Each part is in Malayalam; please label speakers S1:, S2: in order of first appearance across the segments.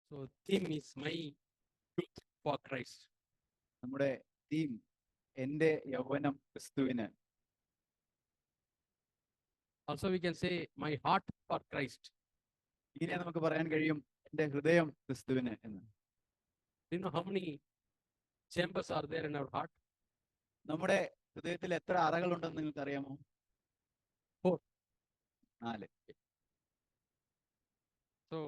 S1: So theme is my youth for Christ.
S2: നമ്മുടെ തീം എന്റെ യൗവനം ക്രിസ്തുവിന്.
S1: Also we can say my heart for Christ.
S2: ഇങ്ങനെ നമുക്ക് പറയാൻ കഴിയും എന്റെ ഹൃദയം ക്രിസ്തുവിന് എന്ന്.
S1: Do you know how many chambers are there in our heart?
S2: നമ്മുടെ ഹൃദയത്തിൽ എത്ര അറകളുണ്ടെന്ന് നിങ്ങൾക്ക് അറിയാമോ?
S1: 4.
S2: 4.
S1: So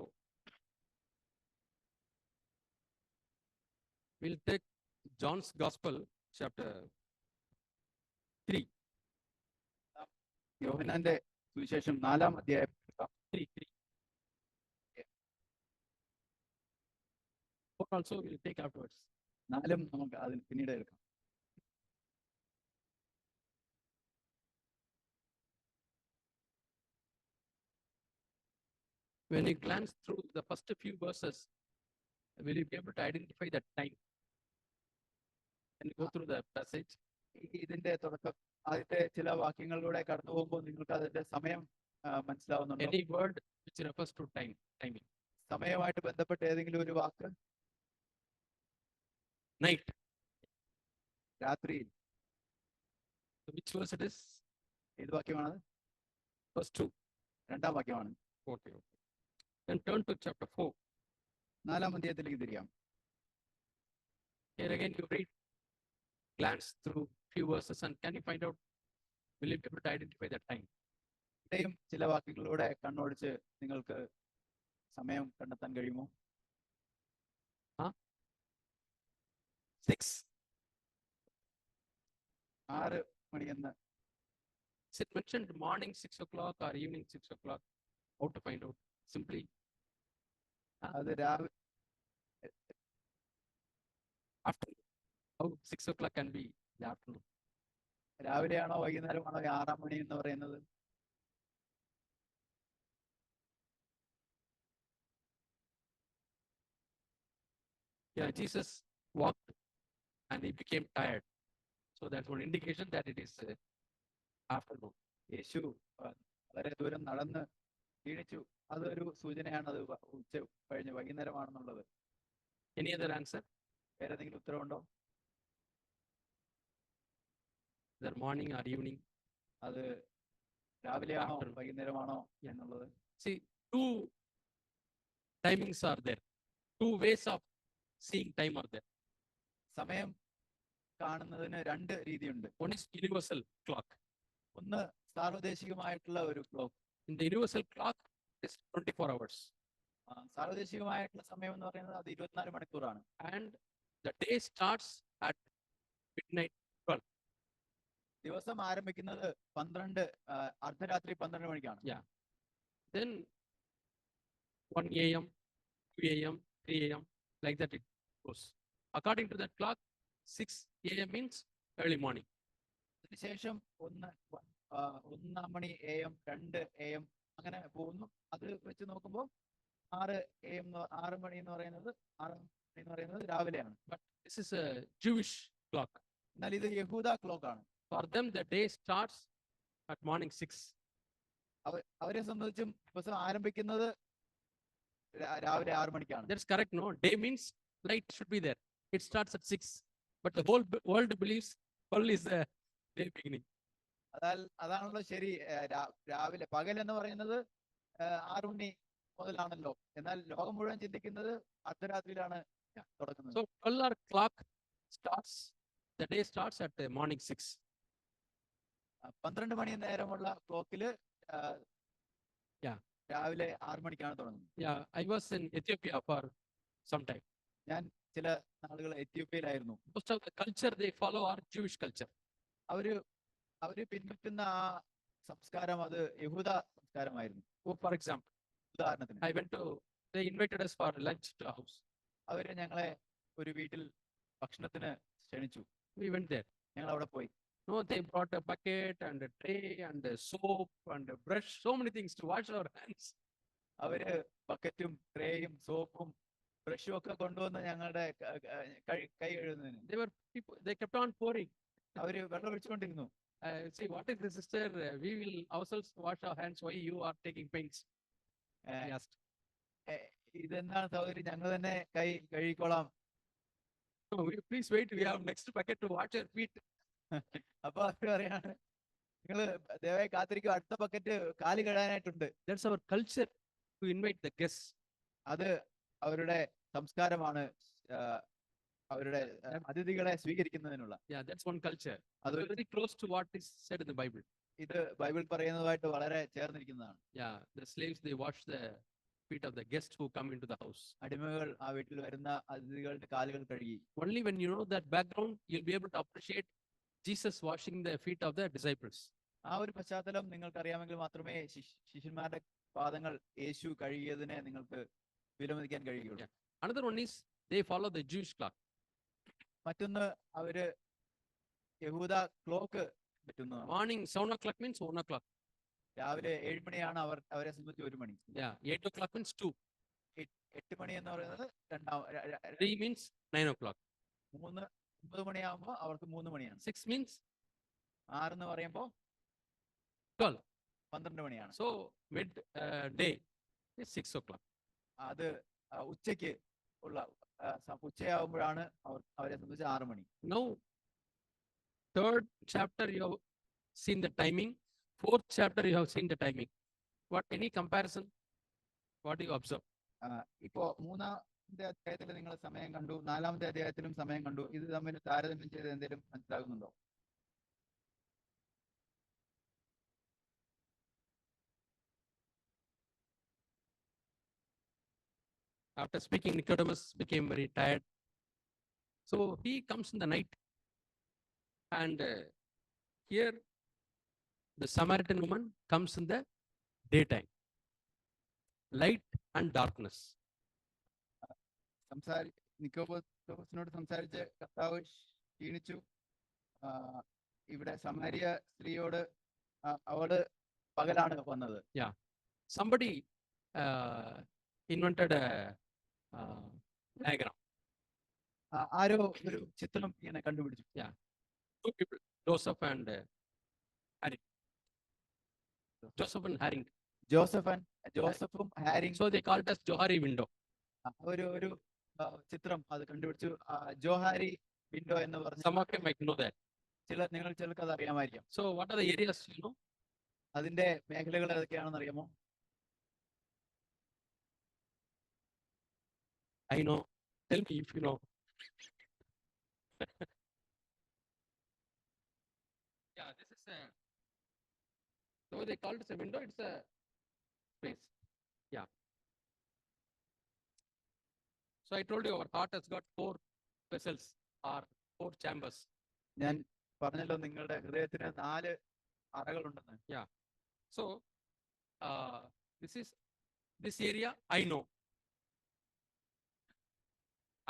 S1: we'll take John's Gospel, chapter 3.
S2: യോഹന്നാന്റെ സുവിശേഷം 4-ാം അധ്യായം
S1: 3. 4 also we'll take afterwards.
S2: 4 നമുക്ക് അതിൽ പിന്നീട് എടുക്കാം.
S1: When you glance through the first few verses, will you be able to identify the time? When you go through the passage,
S2: ഇതിന്റെ തുടക്കം ആദ്യത്തെ ചില വാക്യങ്ങളിലൂടെ കടന്നു പോകുമ്പോൾ നിങ്ങൾക്ക് അതിന്റെ സമയം മനസ്സിലാവുന്നുണ്ടോ?
S1: any word which refers to timing.
S2: സമയമായിട്ട് ബന്ധപ്പെട്ട ഏതെങ്കിലും ഒരു വാക്ക്?
S1: Night.
S2: രാത്രിയിൽ.
S1: So which verse it is?
S2: ഏത് വാക്യമാണ്?
S1: Verse 2.
S2: 2-ാം വാക്യമാണ്.
S1: Okay. Then turn to chapter 4.
S2: 4-ാം അധ്യായത്തിലേക്ക് തിരിയാം.
S1: Here again you read, glance through few verses, and can you find out, will you be able to identify the time?
S2: ഇവിടെയും ചില വാക്കുകളിലൂടെ കണ്ണോടിച്ച് നിങ്ങൾക്ക് സമയം കണ്ടെത്താൻ കഴിയുമോ?
S1: 6.
S2: 6 മണിയെന്ന്.
S1: Is it mentioned morning 6 o'clock or evening 6 o'clock? How to find out? Simply.
S2: അത് രാവിലെ
S1: Afternoon. How 6 o'clock can be the afternoon?
S2: രാവിലെയാണോ വൈകുന്നേരമാണോ 6-ാം മണി എന്ന് പറയുന്നത്?
S1: Yeah, Jesus walked and he became tired. So that's one indication that it is afternoon.
S2: യേശു വളരെ ദൂരം നടന്ന് ക്ഷീണിച്ചു. അതൊരു സൂചനയാണ് അത് ഉച്ച കഴിഞ്ഞ് വൈകുന്നേരമാണെന്നുള്ളത്.
S1: Any other answer?
S2: വേറെ ഏതെങ്കിലും ഉത്തരവുണ്ടോ?
S1: Either morning or evening?
S2: അത് രാവിലെയാണോ വൈകുന്നേരമാണോ എന്നുള്ളത്?
S1: See, two timings are there. Two ways of seeing time are there.
S2: സമയം കാണുന്നതിന് 2 രീതിയുണ്ട്.
S1: One is universal clock.
S2: ഒന്ന് സാർവദേശികമായിട്ടുള്ള ഒരു clock.
S1: In the universal clock, it's 24 hours.
S2: സാർവദേശികമായിട്ടുള്ള സമയം എന്ന് പറയുന്നത് അത് 24 മണിക്കൂറാണ്.
S1: And the day starts at midnight 12.
S2: ദിവസം ആരംഭിക്കുന്നത് 12 അർദ്ധരാത്രി 12 മണിക്കാണ്.
S1: Yeah. Then 1 a.m., 2 a.m., 3 a.m., like that it goes. According to that clock, 6 a.m. means early morning.
S2: അതിനുശേഷം 1 മണി AM, 2 AM അങ്ങനെ പോകുന്നു. അത് വെച്ച് നോക്കുമ്പോൾ 6 മണി എന്ന് പറയുന്നത് രാവിലെയാണ്.
S1: But this is a Jewish clock.
S2: എന്നാൽ ഇത് യഹൂദ ക്ലോക്ക് ആണ്.
S1: For them, the day starts at morning 6.
S2: അവരെ സംബന്ധിച്ചും ദിവസം ആരംഭിക്കുന്നത് രാവിലെ 6 മണിക്കാണ്.
S1: That's correct, no? Day means light should be there. It starts at 6. But the whole world believes 12 is the day beginning.
S2: അതാണല്ലോ ശരി. രാവിലെ പകൽ എന്ന് പറയുന്നത് 6 മണി മുതലാണല്ലോ. എന്നാൽ ലോകം മുഴുവൻ ചിന്തിക്കുന്നത് അർദ്ധരാത്രിയിലാണ് തുടങ്ങുന്നത്.
S1: So 12 hour clock starts, the day starts at morning 6.
S2: 12 മണി നേരമുള്ള ക്ലോക്കില് രാവിലെ 6 മണിക്കാണ് തുടങ്ങുന്നത്.
S1: Yeah, I was in Ethiopia for some time.
S2: ഞാൻ ചില നാളുകൾ എത്യോപ്യയിലായിരുന്നു.
S1: Most of the culture they follow are Jewish culture.
S2: അവര് പിൻപറ്റുന്ന ആ സംസ്കാരം അത് യഹൂദ സംസ്കാരമായിരുന്നു.
S1: For example,
S2: ഉദാഹരണത്തിന്
S1: they invited us for lunch to a house.
S2: അവര് ഞങ്ങളെ ഒരു വീട്ടിൽ ഭക്ഷണത്തിന് ക്ഷണിച്ചു.
S1: We went there.
S2: ഞങ്ങൾ അവിടെ പോയി.
S1: No, they brought a bucket and a tray and a soap and a brush, so many things to wash our hands.
S2: അവര് ബക്കറ്റും ട്രേയും സോപ്പും ബ്രഷും ഒക്കെ കൊണ്ടുവന്ന് ഞങ്ങളുടെ കൈ കഴുകുന്നതിന്.
S1: They kept on pouring.
S2: അവര് വെള്ളം ഒഴിച്ചുകൊണ്ടിരുന്നു.
S1: See, what is the sister? We will ourselves wash our hands. Why you are taking pains? I asked.
S2: ഇതെന്താണ് സഹോദരി, ഞങ്ങൾ തന്നെ കൈ കഴുകിക്കോളാം.
S1: No, please wait. We have next bucket to wash your feet.
S2: അപ്പൊ അവര് പറയാണ്, നിങ്ങൾ ദയവായി കാത്തിരിക്കും, അടുത്ത ബക്കറ്റ് കാല് കഴുകാനായിട്ടുണ്ട്.
S1: That's our culture to invite the guests.
S2: അത് അവരുടെ സംസ്കാരമാണ്, ആ, അവരുടെ അതിഥികളെ സ്വീകരിക്കുന്നതിനുള്ള.
S1: Yeah, that's one culture.
S2: അത്
S1: Very close to what is said in the Bible.
S2: ഇത് ബൈബിൾ പറയുന്നതുമായിട്ട് വളരെ ചേർന്നിരിക്കുന്നതാണ്.
S1: Yeah, the slaves, they wash the feet of the guests who come into the house.
S2: അടിമകൾ ആ വീട്ടിൽ വരുന്ന അതിഥികളുടെ കാലുകൾ കഴുകി.
S1: Only when you know that background, you'll be able to appreciate Jesus washing the feet of the disciples.
S2: ആ ഒരു പശ്ചാത്തലം നിങ്ങൾക്ക് അറിയാമെങ്കിൽ മാത്രമേ ശിഷ്യന്മാരുടെ പാദങ്ങൾ യേശു കഴുകിയതിനെ നിങ്ങൾക്ക് വിലമതിക്കാൻ കഴിയുകയുള്ളൂ.
S1: Another one is they follow the Jewish clock.
S2: മറ്റൊന്ന് അവര് യഹൂദ ക്ലോക്ക് പറ്റുന്നു.
S1: Morning 7 o'clock means 1 o'clock.
S2: രാവിലെ 7 മണിയാണ് അവരെ സംബന്ധിച്ച് 1 മണി.
S1: Yeah, 8 o'clock means 2.
S2: 8 മണി എന്ന് പറയുന്നത്
S1: 3 means 9 o'clock.
S2: 9 മണിയാകുമ്പോ അവർക്ക് 3 മണിയാണ്.
S1: 6 means
S2: 6 എന്ന് പറയുമ്പോ
S1: 12.
S2: 12 മണിയാണ്.
S1: So mid day is 6 o'clock.
S2: അത് ഉച്ചയ്ക്ക് ഉള്ള ഉച്ചയാകുമ്പോഴാണ് അവരെ സംബന്ധിച്ച് 6 മണി.
S1: Now, third chapter you have seen the timing. Fourth chapter you have seen the timing. What, any comparison? What do you observe?
S2: ഇപ്പോ 3-ാമത്തെ അധ്യായത്തിൽ നിങ്ങൾ സമയം കണ്ടു, 4-ാമത്തെ അധ്യായത്തിലും സമയം കണ്ടു. ഇത് തമ്മിൽ താരതമ്യം ചെയ്ത് എന്തെങ്കിലും മനസ്സിലാകുന്നുണ്ടോ?
S1: After speaking, Nicodemus became very tired. So he comes in the night. And here, the Samaritan woman comes in the daytime. Light and darkness.
S2: നിക്കോദോസിനോട് സംസാരിച്ച് കർത്താവ് ക്ഷീണിച്ചു. ഇവിടെ സമാരിയ സ്ത്രീയോട് അവള് പകലാണ് വന്നത്.
S1: Yeah. Somebody invented a diagram.
S2: ആരോ ഒരു ചിത്രം ഇങ്ങനെ കണ്ടുപിടിച്ചു.
S1: Yeah. Two people, Joseph and Harry. Joseph and Harrington.
S2: ജോസഫും ഹാരിങ്.
S1: So they called it as Johari window.
S2: ഒരു ചിത്രം അത് കണ്ടുപിടിച്ചു, ജോഹാരി വിൻഡോ എന്ന് പറഞ്ഞു.
S1: Some of you might know that.
S2: ചിലർക്ക് അത് അറിയാമായിരിക്കും.
S1: So what are the areas you know?
S2: അതിന്റെ മേഖലകൾ ഏതൊക്കെയാണെന്ന് അറിയാമോ?
S1: I know. Tell me if you know. Yeah, this is a. So they call it as a window. It's a space. Yeah. So I told you our heart has got 4 vessels or 4 chambers.
S2: ഞാൻ പറഞ്ഞല്ലോ നിങ്ങളുടെ ഹൃദയത്തിന് 4 അറകളുണ്ടെന്ന്.
S1: Yeah. So this area I know.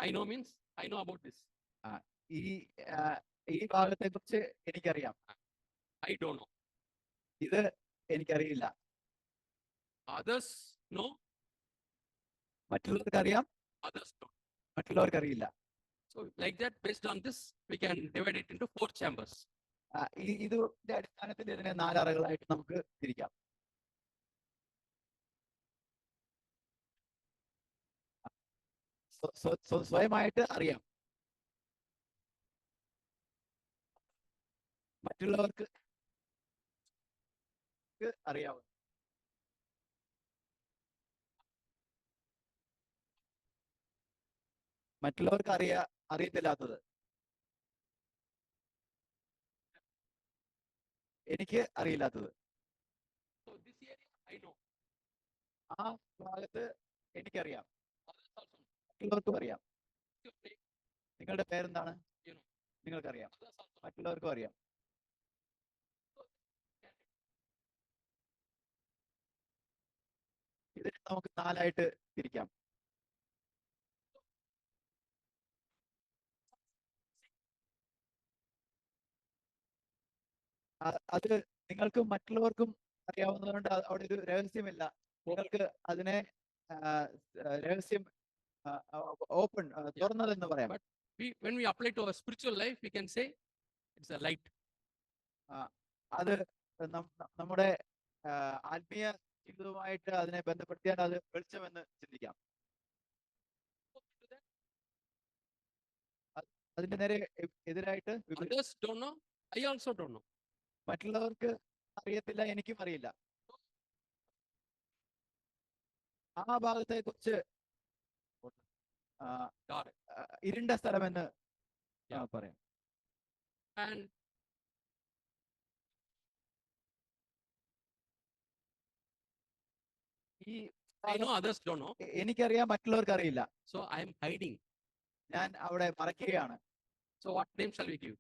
S1: I know means I know about this.
S2: ഈ ഭാഗത്തെ കുറിച്ച് എനിക്കറിയാം.
S1: I don't know.
S2: ഇത് എനിക്കറിയില്ല.
S1: Others know.
S2: മറ്റുള്ളവർക്ക് അറിയാം,
S1: Others don't.
S2: മറ്റുള്ളവർക്ക് അറിയില്ല.
S1: So like that, based on this, we can divide it into 4 chambers.
S2: ഇതിന്റെ അടിസ്ഥാനത്തിൽ ഇതിനെ 4 അറകളായിട്ട് നമുക്ക് തിരിക്കാം. സ്വയമായിട്ട് അറിയാം, മറ്റുള്ളവർക്ക് അറിയാവും. മറ്റുള്ളവർക്ക് അറിയത്തില്ലാത്തത് എനിക്ക് അറിയില്ലാത്തത്.
S1: So this area I know.
S2: ആ ഭാഗത്ത് എനിക്കറിയാം,
S1: Others also know.
S2: മറ്റുള്ളവർക്കും അറിയാം.
S1: Your name,
S2: നിങ്ങളുടെ പേരെന്താണ്?
S1: you know.
S2: നിങ്ങൾക്കറിയാം,
S1: Others also know.
S2: മറ്റുള്ളവർക്കും അറിയാം. ഇതിനെ നമുക്ക് 4ആയിട്ട് തിരിക്കാം. അത് നിങ്ങൾക്കും മറ്റുള്ളവർക്കും അറിയാവുന്നതുകൊണ്ട് അവിടെ ഒരു രഹസ്യമില്ല. നിങ്ങൾക്ക് അതിനെ രഹസ്യം ഓപ്പൺ തുറന്നതെന്ന് പറയാം.
S1: When we apply to our spiritual life, we can say it's a light.
S2: അത് നമ്മുടെ ആത്മീയ ജീവിതവുമായിട്ട് അതിനെ ബന്ധപ്പെടുത്തിയാൽ അത് വെളിച്ചമെന്ന് ചിന്തിക്കാം. അതിന്റെ നേരെ എതിരായിട്ട്
S1: Others don't know. I also don't know.
S2: മറ്റുള്ളവർക്ക് അറിയത്തില്ല, എനിക്കും അറിയില്ല. ആ ഭാഗത്തെ കുറിച്ച് ഇരുണ്ട സ്ഥലമെന്ന് പറയാം.
S1: And
S2: ഈ
S1: I know others don't know.
S2: എനിക്കറിയാം, മറ്റുള്ളവർക്ക് അറിയില്ല.
S1: So I am hiding.
S2: ഞാൻ അവിടെ മറയ്ക്കുകയാണ്.
S1: So what name shall we give?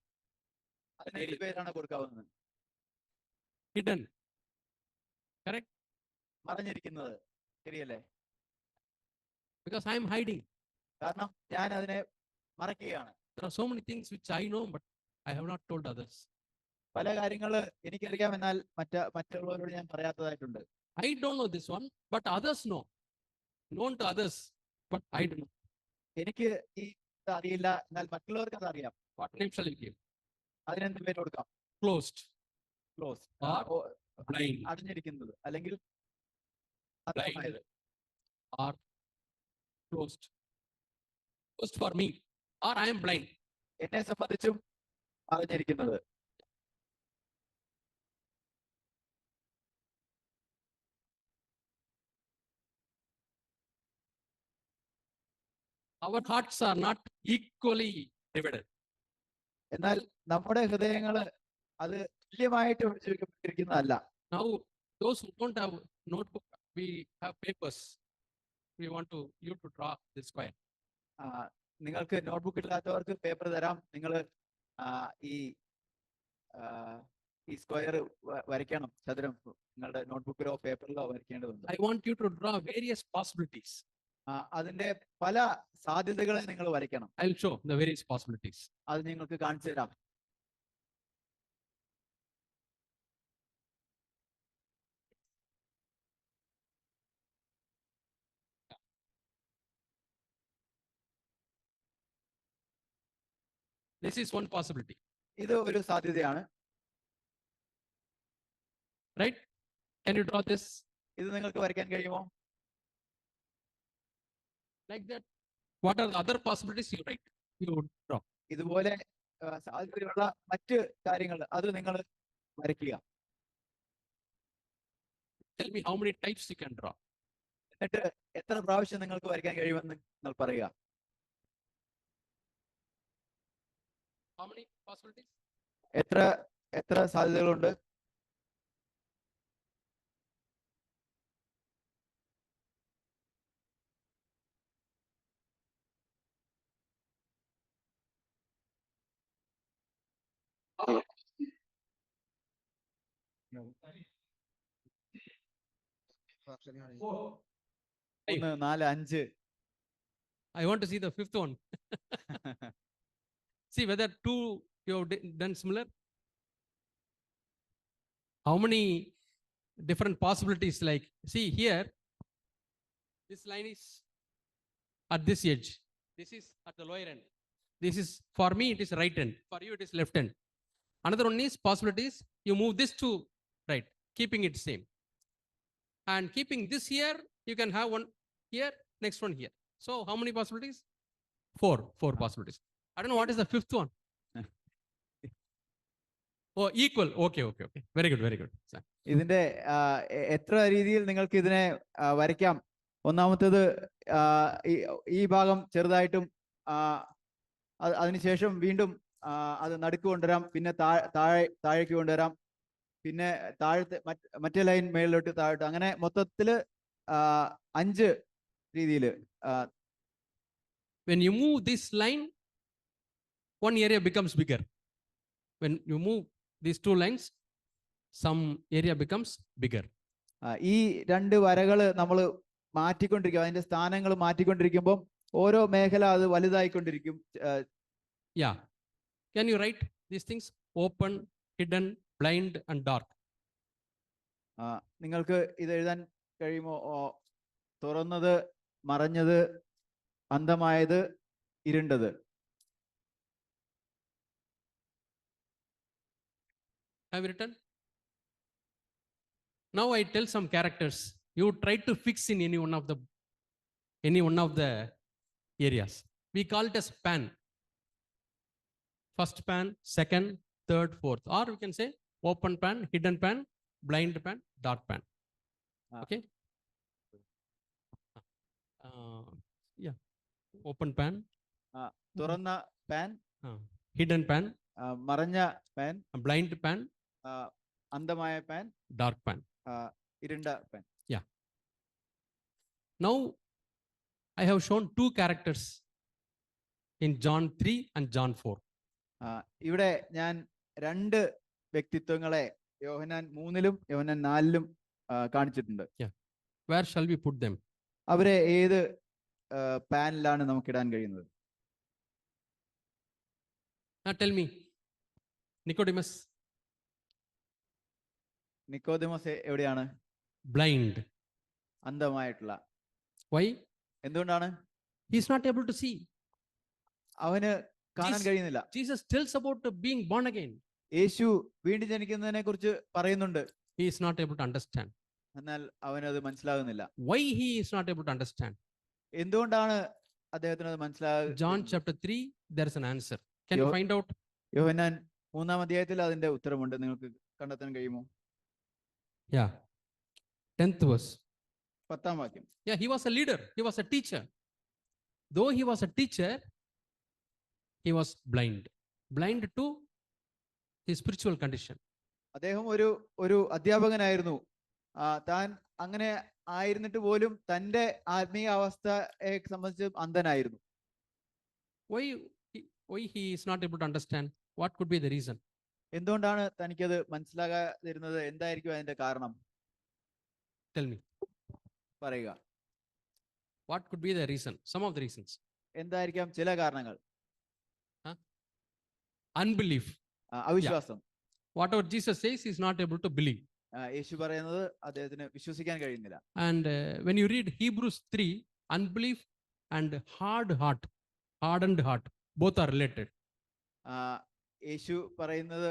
S2: അതിന് എന്ത് പേരാണ് കൊടുക്കാവുന്നത്?
S1: Hidden. Correct?
S2: മറഞ്ഞിരിക്കുന്നത്. ശരിയല്ലേ?
S1: Because I am hiding.
S2: കാരണം ഞാൻ അതിനെ മറയ്ക്കുകയാണ്.
S1: There are so many things which I know, but I have not told others.
S2: പല കാര്യങ്ങള് എനിക്കറിയാം, എന്നാൽ മറ്റുള്ളവരോട് ഞാൻ പറയാത്തതായിട്ടുണ്ട്.
S1: I don't know this one, but others know. Known to others, but I don't know.
S2: എനിക്ക് ഈ അറിയില്ല, എന്നാൽ മറ്റുള്ളവർക്ക് അത് അറിയാം.
S1: What name shall we give?
S2: അതിനെന്ത് പേര് കൊടുക്കാം?
S1: Closed.
S2: ക്ലോസ്.
S1: Blind.
S2: അടഞ്ഞിരിക്കുന്നത് അല്ലെങ്കിൽ
S1: Blind. Or closed. Closed for me. Or I am blind.
S2: എന്നെ സംബന്ധിച്ചും അടഞ്ഞിരിക്കുന്നത്.
S1: Our hearts are not equally divided.
S2: എന്നാൽ നമ്മുടെ ഹൃദയങ്ങള് അത് തുല്യമായിട്ട് വിഭജിക്കപ്പെട്ടിരിക്കുന്നതല്ല.
S1: Now, those who don't have notebook, we have papers. We want you to draw this square.
S2: നിങ്ങൾക്ക് നോട്ട്ബുക്ക് ഇല്ലാത്തവർക്ക് പേപ്പർ തരാം. നിങ്ങൾ ഈ സ്ക്വയർ വരയ്ക്കണം, ചതുരം നിങ്ങളുടെ നോട്ട്ബുക്കിലോ പേപ്പറിലോ വരയ്ക്കേണ്ടതുണ്ട്.
S1: I want you to draw various possibilities.
S2: അതിന്റെ പല സാധ്യതകളെ നിങ്ങൾ വരയ്ക്കണം.
S1: I will show the various possibilities.
S2: അത് നിങ്ങൾക്ക് കാണിച്ചു തരാം.
S1: This is one possibility.
S2: ഇത് ഒരു സാധ്യതയാണ്.
S1: Right? Can you draw this?
S2: ഇത് നിങ്ങൾക്ക് വരയ്ക്കാൻ കഴിയുമോ?
S1: Like that. What are the other possibilities you write? You draw.
S2: ഇതുപോലെ സാധ്യതയുള്ള മറ്റ് കാര്യങ്ങൾ അത് നിങ്ങൾ വരയ്ക്കുക.
S1: Tell me how many types you can draw.
S2: എന്നിട്ട് എത്ര പ്രാവശ്യം നിങ്ങൾക്ക് വരയ്ക്കാൻ കഴിയുമെന്ന് നിങ്ങൾ പറയുക.
S1: How many possibilities?
S2: എത്ര സാധ്യതകളുണ്ട്? ഒന്ന്, നാല്, അഞ്ച്.
S1: I want to see the fifth one. See whether two you have done similar. How many different possibilities? Like, see here, this line is at this edge. This is at the lower end. This is, for me, it is right end. For you, it is left end. Another one is possibilities. You move this to right, keeping it same. And keeping this here, you can have one here, next one here. So how many possibilities? Four possibilities. I don't know what is the fifth one. Oh, equal. Okay. Very good.
S2: ഇതിന്റെ എത്ര രീതിയിൽ നിങ്ങൾക്ക് ഇതിനെ വരയ്ക്കാം? ഒന്നാമത്തേത് ഈ ഭാഗം ചെറുതായിട്ടും അതിനുശേഷം വീണ്ടും അത് നടുക്ക് കൊണ്ടുവരാം, പിന്നെ താഴേക്ക് കൊണ്ടുവരാം, പിന്നെ താഴത്തെ മറ്റേ ലൈൻ മേളിലോട്ട് താഴോട്ട്, അങ്ങനെ മൊത്തത്തില് 5 രീതിയില്.
S1: When you move this line, one area becomes bigger. When you move these two lines, some area becomes bigger.
S2: ഈ 2 വരകൾ നമ്മൾ മാറ്റിക്കൊണ്ടിരിക്കും, അതിന്റെ സ്ഥാനങ്ങൾ മാറ്റിക്കൊണ്ടിരിക്കുമ്പോൾ ഓരോ മേഖല അത് വലുതായിക്കൊണ്ടിരിക്കും.
S1: Yeah. Can you write these things? Open, hidden, blind and dark.
S2: നിങ്ങൾക്ക് ഇത് എഴുതാൻ കഴിയുമോ? തുറന്നത്, മറഞ്ഞത്, അന്ധമായത്, ഇരുണ്ടത്.
S1: Have you written? Now I tell some characters. You try to fix in any one of the areas. We call it as pan. first pan, second, third, fourth, or we can say open pan, hidden pan, blind pan, dark pan. Okay. Yeah, open pan,
S2: തുറന്ന പാൻ,
S1: hidden pan,
S2: മറഞ്ഞ പാൻ,
S1: blind pan,
S2: അന്ധമായ പാൻ,
S1: dark pan.
S2: ഇരുണ്ട pan.
S1: Now I have shown two characters in John 3 and John 4.
S2: ഇവിടെ ഞാൻ രണ്ട് വ്യക്തിത്വങ്ങളെ യോഹന്നാൻ 3-ലും യോഹന്നാൻ 4-ലും കാണിച്ചിട്ടുണ്ട്.
S1: Where shall we put them?
S2: അവരെ ഏത് പാനിലാണ് നമുക്ക് ഇടാൻ കഴിയുന്നത്?
S1: Now tell me, Nicodemus.
S2: Nicodemus എവിടെയാണ്?
S1: Blind.
S2: അന്ധമായിട്ടുള്ള.
S1: Why?
S2: എന്തുകൊണ്ടാണ്?
S1: He is not able to see.
S2: അവന് കാണാൻ കഴിയുന്നില്ല.
S1: Jesus tells about being born again.
S2: യേശു വീണ്ടും ജനിക്കുന്നതിനെ കുറിച്ച് പറയുന്നുണ്ട്.
S1: He is not able to understand.
S2: എന്നാൽ അവനത് മനസ്സിലാകുന്നില്ല.
S1: Why he is not able to understand?
S2: എന്തുകൊണ്ടാണ് അദ്ദേഹത്തിന് അത് മനസ്സിലാകുക?
S1: John chapter 3, there is an answer. Can you find out?
S2: യോഹന്നാൻ 3-ാം അധ്യായത്തിൽ അതിന്റെ ഉത്തരമുണ്ട്. നിങ്ങൾക്ക് കണ്ടെത്താൻ കഴിയുമോ?
S1: Yeah. 10th verse.
S2: 10-ാം വാക്യം.
S1: Yeah, he was a leader. He was a teacher. Though he was a teacher, he was blind. Blind to his spiritual condition.
S2: അദ്ദേഹം ഒരു അധ്യാപകനായിരുന്നു. താൻ അങ്ങനെ ആയിരുന്നിട്ട് പോലും തന്റെ ആത്മീയ അവസ്ഥയെ സംബന്ധിച്ച് അന്ധനായിരുന്നു.
S1: Why he is not able to understand? What could be the reason?
S2: എന്തുകൊണ്ടാണ് തനിക്കത് മനസ്സിലാകാതിരുന്നത്? എന്തായിരിക്കും അതിന്റെ കാരണം?
S1: Tell me.
S2: പറയുക.
S1: What could be the reason? Some of the reasons.
S2: എന്തായിരിക്കാം ചില കാരണങ്ങൾ?
S1: Unbelief.
S2: അവിശ്വാസം.
S1: Whatever Jesus says, he is not able to believe.
S2: യേശു പറയുന്നത് അദ്ദേഹത്തിന് വിശ്വസിക്കാൻ കഴിയുന്നില്ല.
S1: And when you read Hebrews 3, unbelief and hardened heart, both are related.
S2: യേശു പറയുന്നത്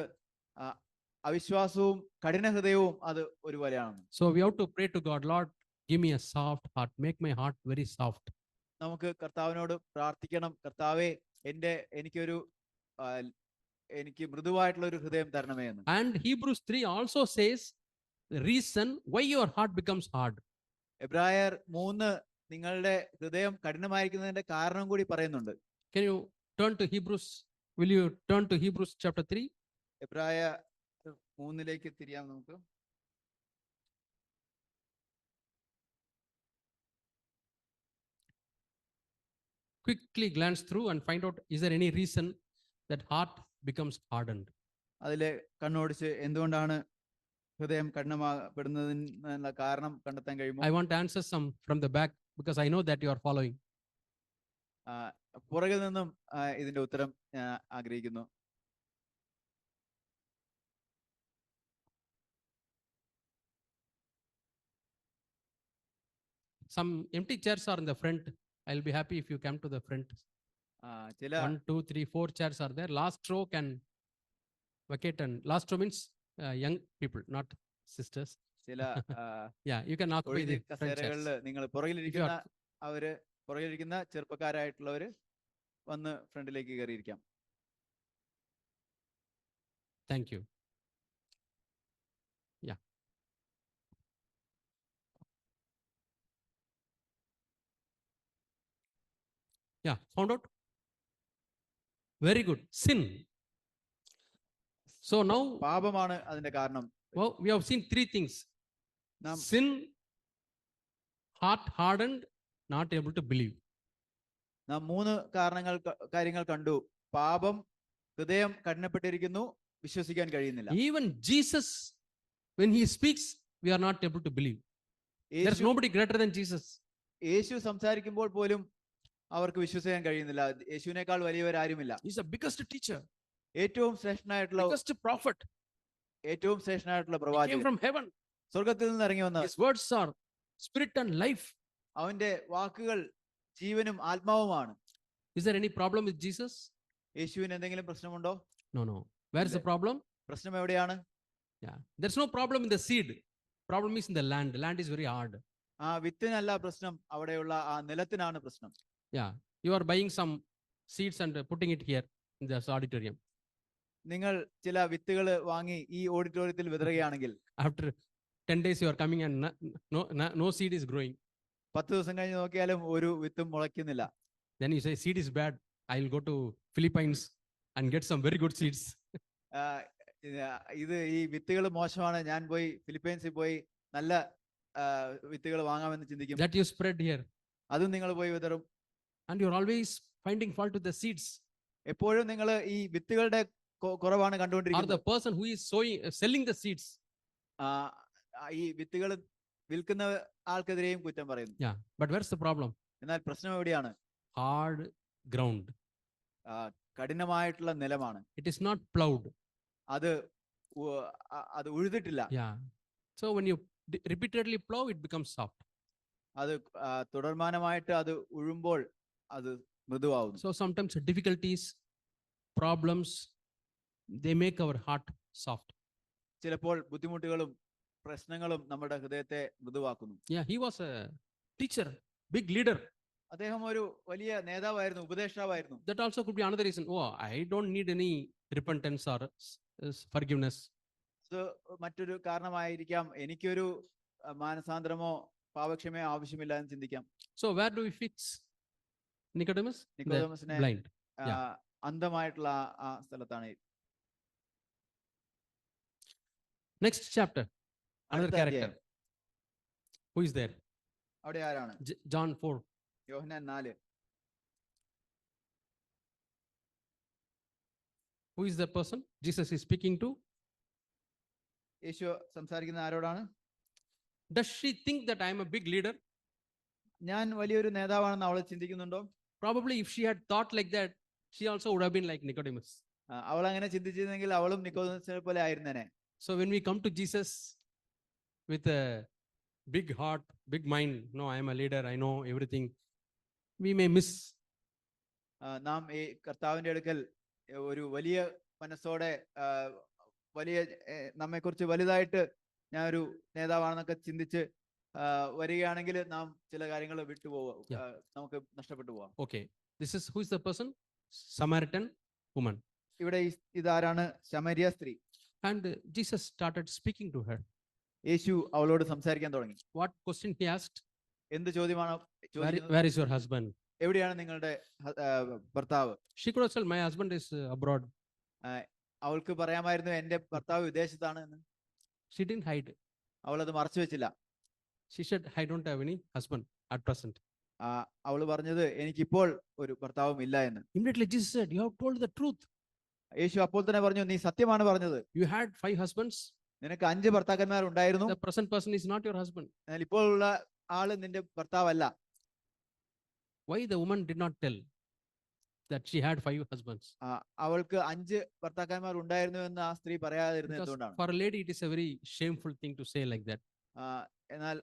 S2: അവിശ്വാസവും കഠിന ഹൃദയവും അത് ഒരുപോലെയാണ്.
S1: So we have to pray to God, Lord, give me a soft heart, make my heart very soft.
S2: നമുക്ക് കർത്താവിനോട് പ്രാർത്ഥിക്കണം, കർത്താവേ എനിക്ക് മൃദുവായിട്ടുള്ള ഒരു ഹൃദയം തരണമേ എന്ന്.
S1: And Hebrews 3 also says the reason why your heart becomes hard.
S2: എബ്രായർ 3 നിങ്ങളുടെ ഹൃദയം കഠിനമായിരിക്കുന്നതിന്റെ കാരണം കൂടി പറയുന്നുണ്ട്.
S1: Can you turn to Hebrews? Will you turn to Hebrews chapter 3?
S2: എബ്രായ 3-ലേക്ക് തിരിയാം നമുക്ക്.
S1: Quickly glance through and find out, is there any reason that heart becomes hardened?
S2: അതിലെ കണ്ണോടിച്ച് എന്തുകൊണ്ടാണ് ഹൃദയം കഠിനമാകപ്പെടുന്നതിനുള്ള കാരണം കണ്ടെത്താൻ കഴിയുമോ?
S1: I want to answer some from the back because I know that you are following.
S2: പുറകിൽ നിന്നും ഇതിന്റെ ഉത്തരം ഞാൻ ആഗ്രഹിക്കുന്നു.
S1: Some empty chairs are in the front. I'll be happy if you come to the front. 1, 2, 3, 4 chairs are there. Last row can vacate, and last row means young people, not sisters.
S2: ചില
S1: Yeah, you can occupy the front chairs.
S2: കസേരകളിൽ നിങ്ങൾ പുറകിലിരിക്കുന്ന ചെറുപ്പക്കാരായിട്ടുള്ളവര് വന്ന് ഫ്രണ്ടിലേക്ക് കയറിയിരിക്കാം.
S1: Thank you. Yeah. Yeah, found out? Very good. Sin. So now,
S2: പാപമാണ് അതിന്റെ കാരണം.
S1: well, we have seen 3 things. Sin, heart hardened, not able to believe.
S2: നാം 3 കാര്യങ്ങൾ കണ്ടു. പാപം, ഹൃദയം കഠിനപ്പെട്ടിരിക്കുന്നു, വിശ്വസിക്കാൻ കഴിയുന്നില്ല.
S1: Even Jesus, when he speaks, we are not able to believe. There is nobody greater than Jesus.
S2: യേശു സംസാരിക്കുമ്പോൾ പോലും അവർക്ക് വിശ്വസിക്കാൻ കഴിയുന്നില്ല. യേശുവിനേക്കാൾ വലിയവരാരുമില്ല.
S1: He is the biggest teacher,
S2: ഏറ്റവും ശ്രേഷ്ഠനായിട്ടുള്ള
S1: biggest prophet.
S2: ഏറ്റവും ശ്രേഷ്ഠനായിട്ടുള്ള
S1: He came
S2: പ്രവാചകൻ,
S1: from heaven.
S2: സ്വർഗത്തിൽ നിന്ന് ഇറങ്ങി വന്ന.
S1: His words are spirit and life.
S2: അവന്റെ വാക്കുകൾ ജീവനും ആത്മാവുമാണ്.
S1: Is there any problem with Jesus?
S2: യേശുവിന് എന്തെങ്കിലും പ്രശ്നമുണ്ടോ?
S1: No. Where is the problem?
S2: പ്രശ്നം എവിടെയാണ്?
S1: Yeah, there's no problem in the seed. Problem is in the land. The land is very hard.
S2: വിത്തിനല്ല പ്രശ്നം, അവിടെയുള്ള നിലത്തിനാണ് പ്രശ്നം.
S1: Yeah, you are buying some seeds and putting it here in this auditorium.
S2: നിങ്ങൾ ചില വിത്തുകൾ വാങ്ങി ഈ ഓഡിറ്റോറിയത്തിൽ വിതറുകയാണെങ്കിൽ
S1: after 10 days you are coming and no seed is growing.
S2: 10 ദിവസം കഴിഞ്ഞ് നോക്കിയാലും ഒരു വിത്തും മുളയ്ക്കുന്നില്ല.
S1: Then you say seed is bad. I will go to Philippines and get some very good seeds.
S2: ആ, ഇത് ഈ വിത്തുകൾ മോശമാണ്, ഞാൻ പോയി ഫിലിപ്പൈൻസിൽ പോയി നല്ല വിത്തുകൾ വാങ്ങാമെന്ന് ചിന്തിക്കും.
S1: That you spread here.
S2: അതും നിങ്ങൾ പോയി വിതറും.
S1: And you're always finding fault with the seeds.
S2: എപ്പോഴും നിങ്ങൾ ഈ വിത്തുകളുടെ കുറവാണ്
S1: Or the
S2: കണ്ടുകൊണ്ടിരിക്കുന്നത്.
S1: person who is selling the seeds.
S2: ഈ വിത്തുകൾ വിൽക്കുന്ന ആൾക്കെതിരെയും കുറ്റം പറയുന്നു.
S1: Yeah. But where's the problem?
S2: എന്നാൽ പ്രശ്നം എവിടെയാണ്?
S1: Hard ground.
S2: കഠിനമായിട്ടുള്ള നിലമാണ്.
S1: It is not plowed.
S2: അത് അത് ഉഴുതിട്ടില്ല.
S1: Yeah. So when you repeatedly plow, it becomes soft.
S2: അത് തുടർമാനമായിട്ട് അത് ഉഴുമ്പോൾ അത് മൃദുവാകുന്നു.
S1: So sometimes difficulties, problems, they make our heart soft.
S2: ചിലപ്പോൾ ബുദ്ധിമുട്ടുകളും പ്രശ്നങ്ങളും നമ്മുടെ ഹൃദയത്തെ മൃദുവാക്കുന്നു.
S1: Yeah, he was a teacher, big leader.
S2: അദ്ദേഹം ഒരു വലിയ നേതാവായിരുന്നു, ഉപദേഷ്ടാവായിരുന്നു.
S1: That also could be another reason. Oh, I don't need any repentance or forgiveness.
S2: അത് മറ്റൊരു കാരണമായിരിക്കാം, എനിക്കൊരു മാനസാന്തരമോ പാപക്ഷമയോ ആവശ്യമില്ല എന്ന് ചിന്തിക്കാം.
S1: So where do we fix Nicodemus?
S2: നിക്കോദെമസിനെ
S1: Blind. Yeah.
S2: അന്ധമായിട്ടുള്ള ആ സ്ഥലത്താണ്.
S1: Next chapter, another
S2: അടുത്ത
S1: character.
S2: അധ്യായം.
S1: Who is there?
S2: അവിടെ ആരാണ്?
S1: John 4.
S2: Yohannan 4.
S1: Who is the person Jesus is speaking to?
S2: യേശു സംസാരിക്കുന്ന ആരോടാണ്?
S1: Does she think that I am a big leader?
S2: ഞാൻ വലിയൊരു നേതാവാണെന്ന് അവൾ ചിന്തിക്കുന്നുണ്ടോ?
S1: Probably if she had thought like that, she also would have been like Nicodemus.
S2: അവൾ അങ്ങനെ ചിന്തിച്ചിരുന്നെങ്കിൽ അവളും നിക്കോദെമസിനെ പോലെ ആയിരുന്നേനെ.
S1: So when we come to Jesus with a big heart, big mind, no, I am a leader, I know everything, we may miss.
S2: നാം ഈ കർത്താവിന്റെ അടുക്കൽ ഒരു വലിയ മനസ്സോടെ വലിയ നമ്മെക്കുറിച്ച് വലുതായിട്ട് ഞാൻ ഒരു നേതാവാണെന്നൊക്കെ ചിന്തിച്ച് വരികയാണെങ്കിൽ നാം ചില കാര്യങ്ങൾ വിട്ടുപോവാം, നമുക്ക് നഷ്ടപ്പെട്ടു പോവാം.
S1: Okay, who is the person? Samaritan woman.
S2: ഇവിടെ ഇതാരാണ്? ശമരിയ സ്ത്രീ.
S1: And Jesus started speaking to her.
S2: യേശു അവളോട് സംസാരിക്കാൻ തുടങ്ങി.
S1: What question he asked?
S2: എന്ത് ചോദ്യമാണ് ചോദിക്കുന്നത്?
S1: Where is your husband?
S2: എവിടെയാണ് നിങ്ങളുടെ ഭർത്താവ്?
S1: She could have said, my husband is abroad.
S2: അവൾക്ക് പറയാമായിരുന്നു എന്റെ ഭർത്താവ് വിദേശത്താണ് എന്ന്.
S1: She didn't hide.
S2: അവൾ അത് മറച്ചു വെച്ചില്ല.
S1: She said, I don't have any husband at present.
S2: അവൾ പറഞ്ഞത് എനിക്കിപ്പോൾ ഒരു ഭർത്താവും ഇല്ല എന്ന്.
S1: Immediately Jesus said, you have told the truth.
S2: യേശു അപ്പോൾ തന്നെ പറഞ്ഞു, നീ സത്യമാണ് പറഞ്ഞത്.
S1: You had 5 husbands.
S2: നിനക്ക് 5 ഭർത്താക്കന്മാർ ഉണ്ടായിരുന്നു.
S1: The present person is not your husband.
S2: എന്നാൽ ഇപ്പോൾ ഉള്ള ആള് നിന്റെ ഭർത്താവല്ല.
S1: Why the woman did not tell that she had 5 husbands?
S2: അവൾക്ക് 5 ഭർത്താക്കന്മാർ ഉണ്ടായിരുന്നു എന്ന് ആ സ്ത്രീ പറയാതിരുന്നത് എന്തുകൊണ്ടാണ്?
S1: For a lady it is a very shameful thing to say like that.
S2: എന്നാൽ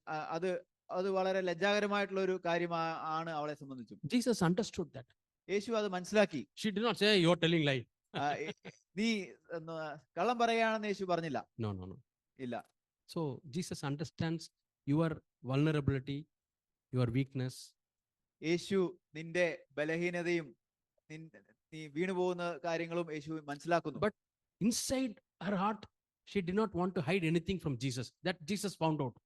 S2: അത് വളരെ ലജ്ജാകരമായിട്ടുള്ള ഒരു കാര്യമാണ് അവളെ സംബന്ധിച്ചു.
S1: Jesus understood that.
S2: യേശു അത് മനസ്സിലാക്കി.
S1: She did not say, you are telling lie.
S2: നീ കള്ളം പറയുകയാണെന്ന് യേശു പറഞ്ഞില്ല.
S1: No.
S2: ഇല്ല.
S1: So Jesus understands your vulnerability, your weakness.
S2: യേശു നിന്റെ ബലഹീനതയും നീ വീണുപോകുന്ന കാര്യങ്ങളും യേശു മനസ്സിലാക്കുന്നു.
S1: But inside her heart, she did not want to hide anything from Jesus. That Jesus found out.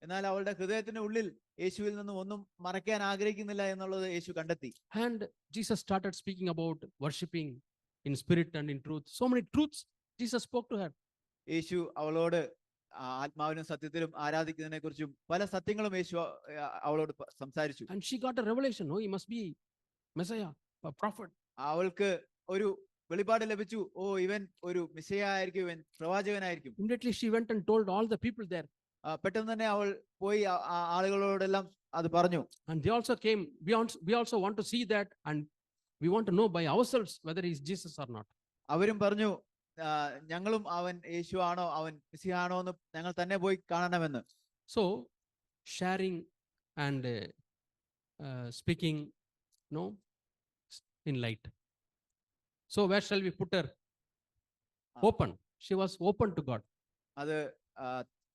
S2: എന്നാൽ അവളുടെ ഹൃദയത്തിന്റെ ഉള്ളിൽ യേശുവിൽ നിന്നും ഒന്നും മറയ്ക്കാൻ ആഗ്രഹിക്കുന്നില്ല എന്നുള്ളത് യേശു കണ്ടെത്തി.
S1: And Jesus started speaking about worshiping in spirit and in truth. So many truths Jesus spoke to her.
S2: യേശു അവളോട് ആത്മാവിനും സത്യത്തിലും ആരാധിക്കുന്നതിനെ കുറിച്ചും പല സത്യങ്ങളും യേശു അവളോട് സംസാരിച്ചു.
S1: And she got a revelation. Oh, he must be Messiah, a prophet.
S2: അവൾക്ക് ഒരു വെളിപാട് ലഭിച്ചു. ഇവൻ ഒരു മെസ്സീയ ആയിരിക്കും, ഇവൻ പ്രവാചകനായിരിക്കും.
S1: Immediately she went and told all the people there.
S2: പെട്ടെന്ന് തന്നെ അവൾ പോയി ആളുകളോടെല്ലാം അത് പറഞ്ഞു.
S1: And they also came. We also want to see that, and we want to know by ourselves whether he is Jesus or not.
S2: അവരും പറഞ്ഞു, ഞങ്ങളും അവൻ യേശു ആണോ, അവൻ മെസ്സിഹ ആണോ എന്ന് ഞങ്ങൾ തന്നെ പോയി കാണണമെന്ന്.
S1: So sharing and speaking, no, in light. So where shall we put her? Open. She was open to God.
S2: അത്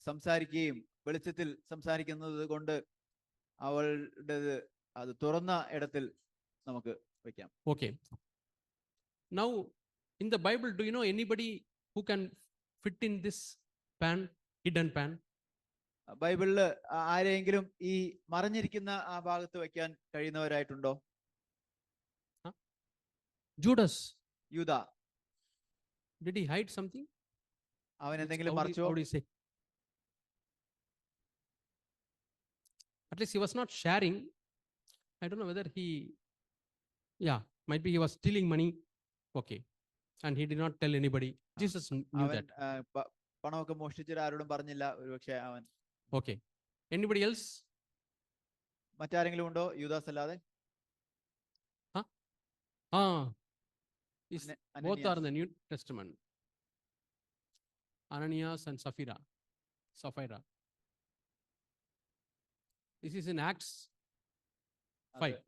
S2: സംസാരിക്കുകയും വെളിച്ചത്തിൽ സംസാരിക്കുന്നത് കൊണ്ട് അവളുടേത് അത് തുറന്ന ഇടത്തിൽ നമുക്ക് വെക്കാം.
S1: Okay. Now In the Bible, do you know anybody who can fit in this pan, hidden pan?
S2: ബൈബിളില് ആരെങ്കിലും ഈ മറഞ്ഞിരിക്കുന്ന ആ ഭാഗത്ത് വെക്കാൻ കഴിയുന്നവരായിട്ടുണ്ടോ?
S1: Judas,
S2: യൂദ,
S1: did he hide something?
S2: അവൻ
S1: Which-
S2: എന്തെങ്കിലും
S1: how do you-
S2: മറച്ചോ?
S1: how do you say? At least he was not sharing. I don't know whether he, yeah, might be he was stealing money. Okay. And he did not tell anybody. Jesus knew
S2: അവൻ
S1: that.
S2: പണമൊക്കെ മോഷ്ടിച്ചിട്ട് ആരോടും പറഞ്ഞില്ല ഒരുപക്ഷെ അവൻ.
S1: Okay. Anybody else?
S2: മറ്റാരെങ്കിലും ഉണ്ടോ യൂദാസ് അല്ലാതെ?
S1: Both
S2: Ananias.
S1: are in the New Testament. Ananias and Sapphira. This is in Acts 5.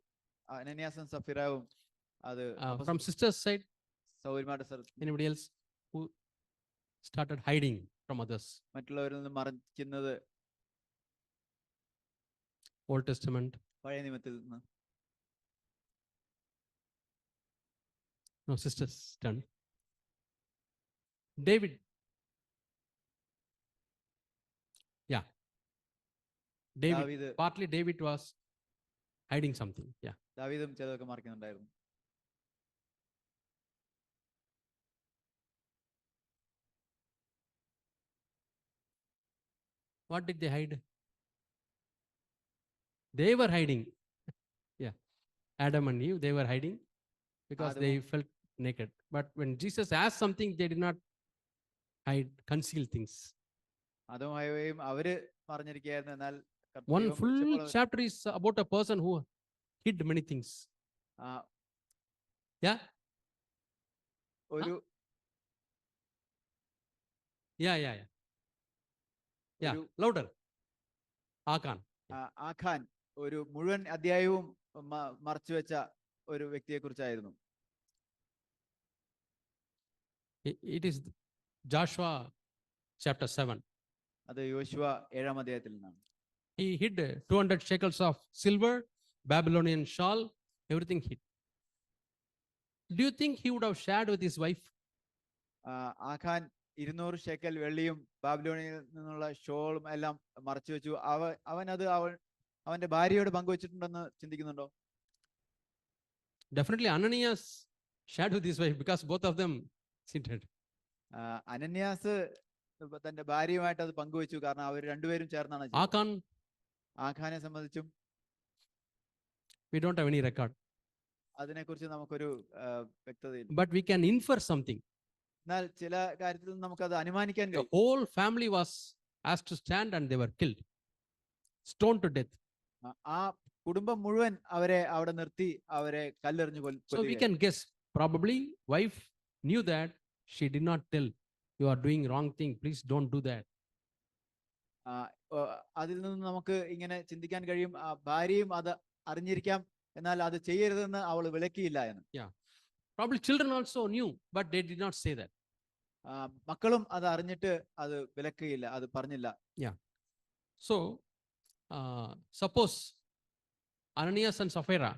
S2: അനന്യാസും സഫീറാവും അത്
S1: From sister's side,
S2: സൗകര്യമായിട്ട് സ്ഥലത്ത്
S1: anybody else who started hiding from others?
S2: മറ്റുള്ളവരിൽ നിന്ന് മറയ്ക്കുന്നത്
S1: Old Testament.
S2: പഴയ നിയമത്തിൽ നിന്ന്.
S1: No, sisters turn. David. Yeah. David.
S2: ദാവീദ്
S1: Partly David was hiding something. Yeah.
S2: ദാവീദും ചിലതൊക്കെ മറക്കുന്നുണ്ടായിരുന്നു.
S1: What did they hide? They were hiding. Yeah. Adam and Eve, they were hiding because they felt naked. But when Jesus asked something, they did not hide, conceal things.
S2: അതും ഹൈവേയും അവര് മറിഞ്ഞിരിക്കുകയായിരുന്നു. എന്നാൽ
S1: One full chapter is about a person who hid many things. Yeah.
S2: ഒരു
S1: Yeah. Yeah. Louder. Akan.
S2: ആഖാൻ ഒരു മുഴുവൻ അധ്യായവും മറച്ചു വെച്ച ഒരു വ്യക്തിയെ കുറിച്ചായിരുന്നു.
S1: It is Joshua chapter 7.
S2: അത് യോശുവ 7-ാം അധ്യായത്തിൽ നിന്നാണ്.
S1: He hid 200 shekels of silver, Babylonian shawl, everything hid. Do you think he would have shared with his wife?
S2: Achan 200 shekel വെള്ളിയും ബാബിലോണിൽ നിന്നുള്ള ഷോളും എല്ലാം മറച്ചു വെച്ചു. അവനത് അവന്റെ ഭാര്യയോട് പങ്കുവച്ചിട്ടുണ്ടെന്ന് ചിന്തിക്കുന്നുണ്ടോ?
S1: Definitely Ananias shared with his wife because both of them sinted.
S2: അനന്യാസ് തന്റെ ഭാര്യയുമായിട്ട് അത് പങ്കുവെച്ചു. കാരണം അവർ രണ്ടുപേരും ചേർന്നാണ്. ആഖാനെ സംബന്ധിച്ചും
S1: we don't have any record.
S2: അതിനെക്കുറിച്ച് നമുക്കൊരു വ്യക്തതയില്ല.
S1: But we can infer something.
S2: എന്നാൽ ചില കാര്യത്തിൽ നമുക്കത് അനുമാനിക്കാൻ
S1: The
S2: കഴിയും.
S1: whole family was asked to stand and they were killed, stoned to death.
S2: ആ കുടുംബം മുഴുവൻ അവരെ അവിടെ നിർത്തി അവരെ കല്ലെറിഞ്ഞു
S1: So we can guess probably wife knew that, she did not tell, you are doing wrong thing, please don't do that.
S2: അതിൽ നിന്ന് നമുക്ക് ഇങ്ങനെ ചിന്തിക്കാൻ കഴിയും. ഭാര്യയും അത് അറിഞ്ഞിരിക്കാം, എന്നാൽ അത് ചെയ്യരുതെന്ന് അവൾ വിലക്കിയില്ല എന്ന്.
S1: Probably children also knew, but they did not say that.
S2: മക്കളും അത് അറിഞ്ഞിട്ട് അത് വിലക്കിയില്ല, അത് പറഞ്ഞില്ല.
S1: So suppose Ananias and Sapphira,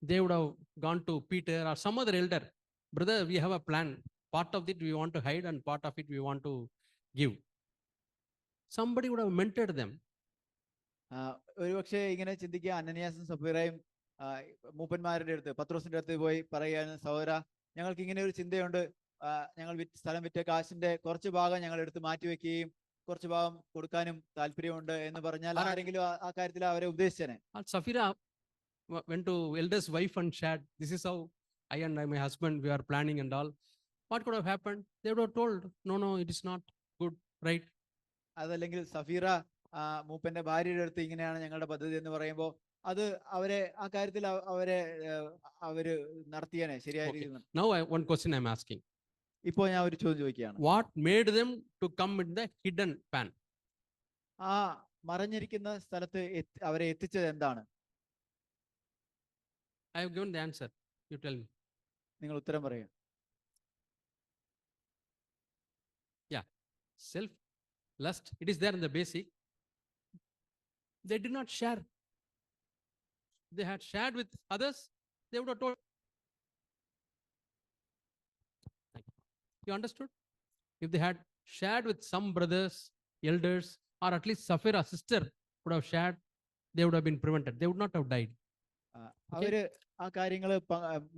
S1: they would have gone to Peter or some other elder, brother, we have a plan, part of it we want to hide and part of it we want to give. Somebody would have mentored them.
S2: ഒരുപക്ഷെ ഇങ്ങനെ ചിന്തിക്കുക, അനനിയാസും സഫീറയും മൂപ്പന്മാരുടെ അടുത്ത്, പത്രോസിന്റെ അടുത്ത് പോയി പറയുകയാണ്, സഹോദര, ഞങ്ങൾക്ക് ഇങ്ങനെ ഒരു ചിന്തയുണ്ട്, ഞങ്ങൾ സ്ഥലം വിറ്റ കാശിന്റെ കുറച്ച് ഭാഗം ഞങ്ങൾ എടുത്ത് മാറ്റിവെക്കുകയും കുറച്ച് ഭാഗം കൊടുക്കാനും താല്പര്യമുണ്ട് എന്ന് പറഞ്ഞാൽ ആരെങ്കിലും ആ കാര്യത്തിൽ അവരെ ഉപദേശിച്ചേനെ.
S1: Sapphira went to elder's wife and shared, this is how I and my husband we are planning and all. What could have happened? They would have told, no, it is not good, right?
S2: അതല്ലെങ്കിൽ സഫീറ മൂപ്പന്റെ ഭാര്യയുടെ അടുത്ത് ഇങ്ങനെയാണ് ഞങ്ങളുടെ പദ്ധതി എന്ന് പറയുമ്പോൾ അത് അവരെ ആ കാര്യത്തിൽ അവര് നടത്തിയാനെ ശരിയായ രീതിയിൽ.
S1: Now one question I am asking.
S2: ഇപ്പോൾ ഞാൻ ഒരു ചോദ്യം ചോദിക്കുകയാണ്.
S1: What made them to come in the hidden pan?
S2: ആ മറഞ്ഞിരിക്കുന്ന സ്ഥലത്ത് അവരെ എത്തിച്ചത് എന്താണ്?
S1: I have given the answer. You tell me.
S2: നിങ്ങൾ ഉത്തരം പറയുക.
S1: Self lust, it is there in the basic. They did not share. They had shared with others, they would have told. You understood? If they had shared with some brothers, elders, or at least Sapphira sister would have shared, they would have been prevented. They would not have died.
S2: അവര് ആ കാര്യങ്ങള്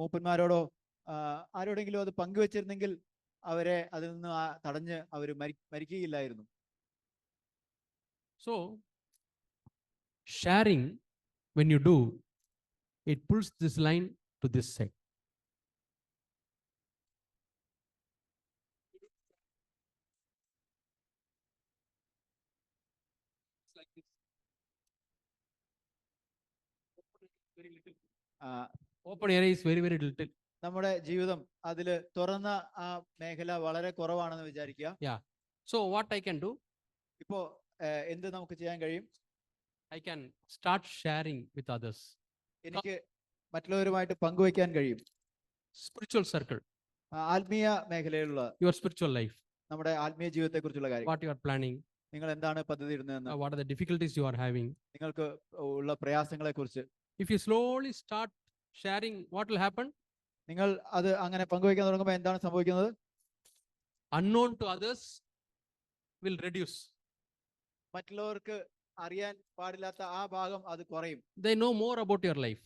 S2: മൂപ്പന്മാരോടോ ആരോടെങ്കിലും അത് പങ്കുവെച്ചിരുന്നെങ്കിൽ അവരെ അതിൽ നിന്ന് തടഞ്ഞ് അവര് മരിക്കുകയില്ലായിരുന്നു.
S1: So, sharing, when you do, it pulls this line to this side. It's like this. Very little. Open area is very, very little.
S2: നമ്മുടെ ജീവിതം അതില് തുറന്ന ആ മേഖല വളരെ കുറവാണെന്ന് വിചാരിക്കുക.
S1: Yeah. So what I can do?
S2: ഇപ്പോ എന്ത് നമുക്ക് ചെയ്യാൻ കഴിയും?
S1: I can start sharing with others.
S2: എനിക്ക് മറ്റുള്ളവരുമായിട്ട് പങ്കുവയ്ക്കാൻ കഴിയും.
S1: Spiritual circle.
S2: ആത്മീയ മേഖലയിലുള്ള
S1: your spiritual life.
S2: നമ്മുടെ ആത്മീയ ജീവിതത്തെ കുറിച്ചുള്ള കാര്യം.
S1: What you are planning.
S2: നിങ്ങൾ എന്താണ് പദ്ധതി ഇടുന്നതെന്ന്.
S1: What are the difficulties you are having.
S2: നിങ്ങൾക്ക് ഉള്ള പ്രയാസങ്ങളെ കുറിച്ച്.
S1: If you slowly start sharing, what will happen?
S2: നിങ്ങൾ അത് അങ്ങനെ പങ്കുവയ്ക്കാൻ തുടങ്ങുമ്പോൾ എന്താണ് സംഭവിക്കുന്നത്?
S1: Unknown to others will reduce.
S2: മറ്റുള്ളവർക്ക് അറിയാൻ പാടില്ലാത്ത ആ ഭാഗം അത് കുറയും.
S1: They know more about your life.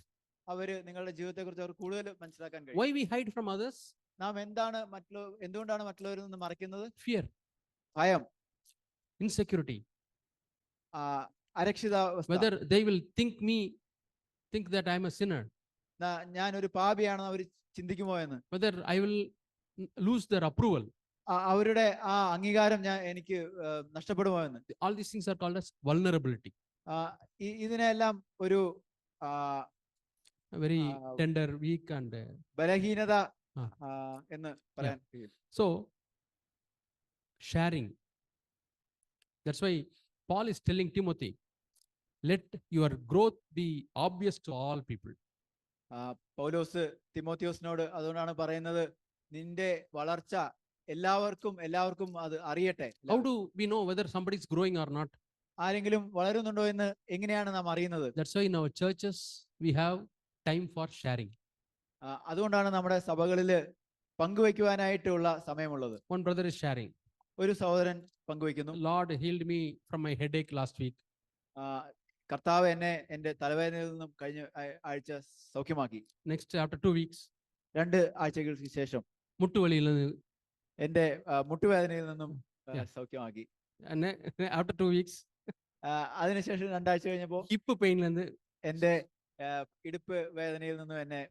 S2: അവര് നിങ്ങളുടെ ജീവിതത്തെ കുറിച്ച് അവർ കൂടുതൽ മനസ്സിലാക്കാൻ കഴിയും.
S1: Why we hide from others?
S2: നാം എന്തുകൊണ്ടാണ് മറ്റുള്ളവരിൽ നിന്ന് മറയ്ക്കുന്നത്?
S1: Fear.
S2: ഭയം.
S1: Insecurity.
S2: അരക്ഷിതാവസ്ഥ.
S1: Whether they will think that I am a sinner.
S2: ഞാൻ ഒരു പാപിയാണെന്ന് അവർ ചിന്തിക്കുമോ എന്ന്.
S1: Whether I will lose their approval.
S2: അവരുടെ ആ അംഗീകാരം എനിക്ക് നഷ്ടപ്പെടുമോ എന്ന്.
S1: All these things are called as vulnerability.
S2: ഇതിനെല്ലാം ഒരു
S1: very tender, weak and
S2: ബലഹീനത എന്ന് പറയാൻ.
S1: So sharing. That's why Paul is telling Timothy, let your growth be obvious to all people.
S2: പൗലോസ് തിമോത്തിയോസിനോട് അതുകൊണ്ടാണ് പറയുന്നത്, നിന്റെ വളർച്ച എല്ലാവർക്കും അത് അറിയട്ടെ.
S1: How do we know whether somebody is growing or not?
S2: ആരെങ്കിലും വളരുന്നുണ്ടോ എന്ന് എങ്ങനെയാണ് നാം അറിയുന്നത്?
S1: That's why in our churches we have time for sharing.
S2: അതുകൊണ്ടാണ് നമ്മുടെ സഭകളിൽ പങ്കുവയ്ക്കുവാനായിട്ടുള്ള സമയമുള്ളത്.
S1: One brother is sharing.
S2: ഒരു സഹോദരൻ പങ്കുവയ്ക്കുന്നു.
S1: Lord healed me from my headache last week.
S2: കർത്താവ് എന്നെ എന്റെ തലവേദനയിൽ നിന്നും കഴിഞ്ഞ ആഴ്ച സൗഖ്യമാക്കി.
S1: Next after 2 weeks.
S2: 2 ആഴ്ചകൾക്ക് ശേഷം
S1: മുട്ടുവലിയിൽ നിന്ന്
S2: എന്റെ മുട്ടുവേദനയിൽ നിന്നും സൗഖ്യമാക്കി.
S1: After 2 weeks.
S2: അതിനുശേഷം 2 ആഴ്ച കഴിഞ്ഞപ്പോൾ
S1: ഹിപ്പ് പെയിനിൽ നിന്ന്
S2: എന്റെ ഇടുപ്പ് വേദനയിൽ നിന്നും എന്നെ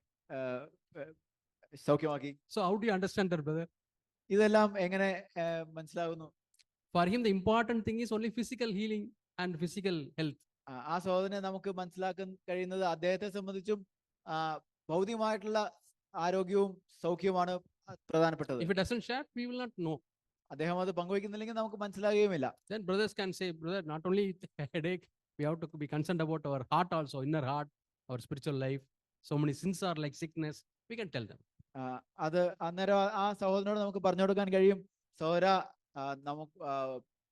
S2: സൗഖ്യമാക്കി.
S1: So how do you understand that, brother?
S2: ഇതെല്ലാം എങ്ങനെ മനസ്സിലാകുന്നു?
S1: For him the important thing is only physical healing and physical health.
S2: ആ സഹോദരനെ നമുക്ക് മനസ്സിലാക്കാൻ കഴിയുന്നത് അദ്ദേഹത്തെ സംബന്ധിച്ചും ഭൗതികമായിട്ടുള്ള ആരോഗ്യവും സൗഖ്യവുമാണ് പ്രധാനപ്പെട്ടത്.
S1: If it doesn't share, we will not know.
S2: അദ്ദേഹം അത് പങ്കുവയ്ക്കുന്നില്ലെങ്കിൽ നമുക്ക് മനസ്സിലാകുകയുമില്ല.
S1: Then brothers can say, brother, not only headache, we have to be concerned about our heart also, inner heart, our spiritual life. So many sins are like sickness. We can tell them.
S2: അത് അന്നേരം ആ സഹോദരനോട് നമുക്ക് പറഞ്ഞു കൊടുക്കാൻ കഴിയും, സഹോദര, നമുക്ക്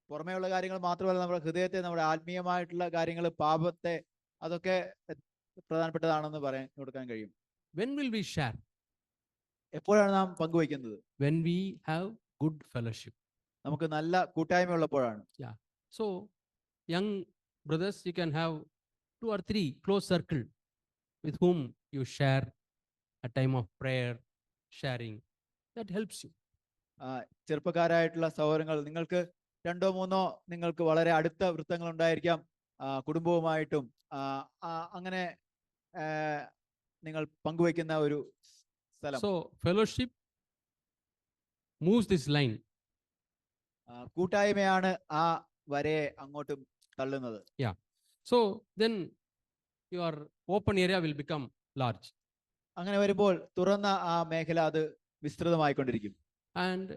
S2: പുറമേയുള്ള കാര്യങ്ങൾ മാത്രമല്ല, നമ്മുടെ ഹൃദയത്തെ, നമ്മുടെ ആത്മീയമായിട്ടുള്ള കാര്യങ്ങൾ, പാപത്തെ, അതൊക്കെ പ്രധാനപ്പെട്ടതാണെന്ന് പറയാൻ കൊടുക്കാൻ കഴിയും.
S1: When will we share?
S2: എപ്പോഴാണ് നാം പങ്കുവയ്ക്കുന്നത്?
S1: When we have good fellowship.
S2: നമുക്ക് നല്ല കൂട്ടായ്മ ഉള്ളപ്പോഴാണ്.
S1: Yeah. So young brothers, you can have 2 or 3 close circle with whom you share a time of prayer, sharing. That helps you.
S2: ചെറുപ്പക്കാരായിട്ടുള്ള സഹോദരങ്ങൾ, നിങ്ങൾക്ക് 2 or 3 നിങ്ങൾക്ക് വളരെ അടുത്ത വൃത്തങ്ങൾ ഉണ്ടായിരിക്കാം, കുടുംബവുമായിട്ടും അങ്ങനെ നിങ്ങൾ പങ്കുവയ്ക്കുന്ന ഒരു സ്ഥലം.
S1: So fellowship moves this line.
S2: കൂട്ടായ്മയാണ് ആ വരയെ അങ്ങോട്ടും തള്ളുന്നത്.
S1: Yeah. So then your open area will become large.
S2: അങ്ങനെ വരുമ്പോൾ തുറന്ന ആ മേഖല അത് വിസ്തൃതമായിക്കൊണ്ടിരിക്കും.
S1: And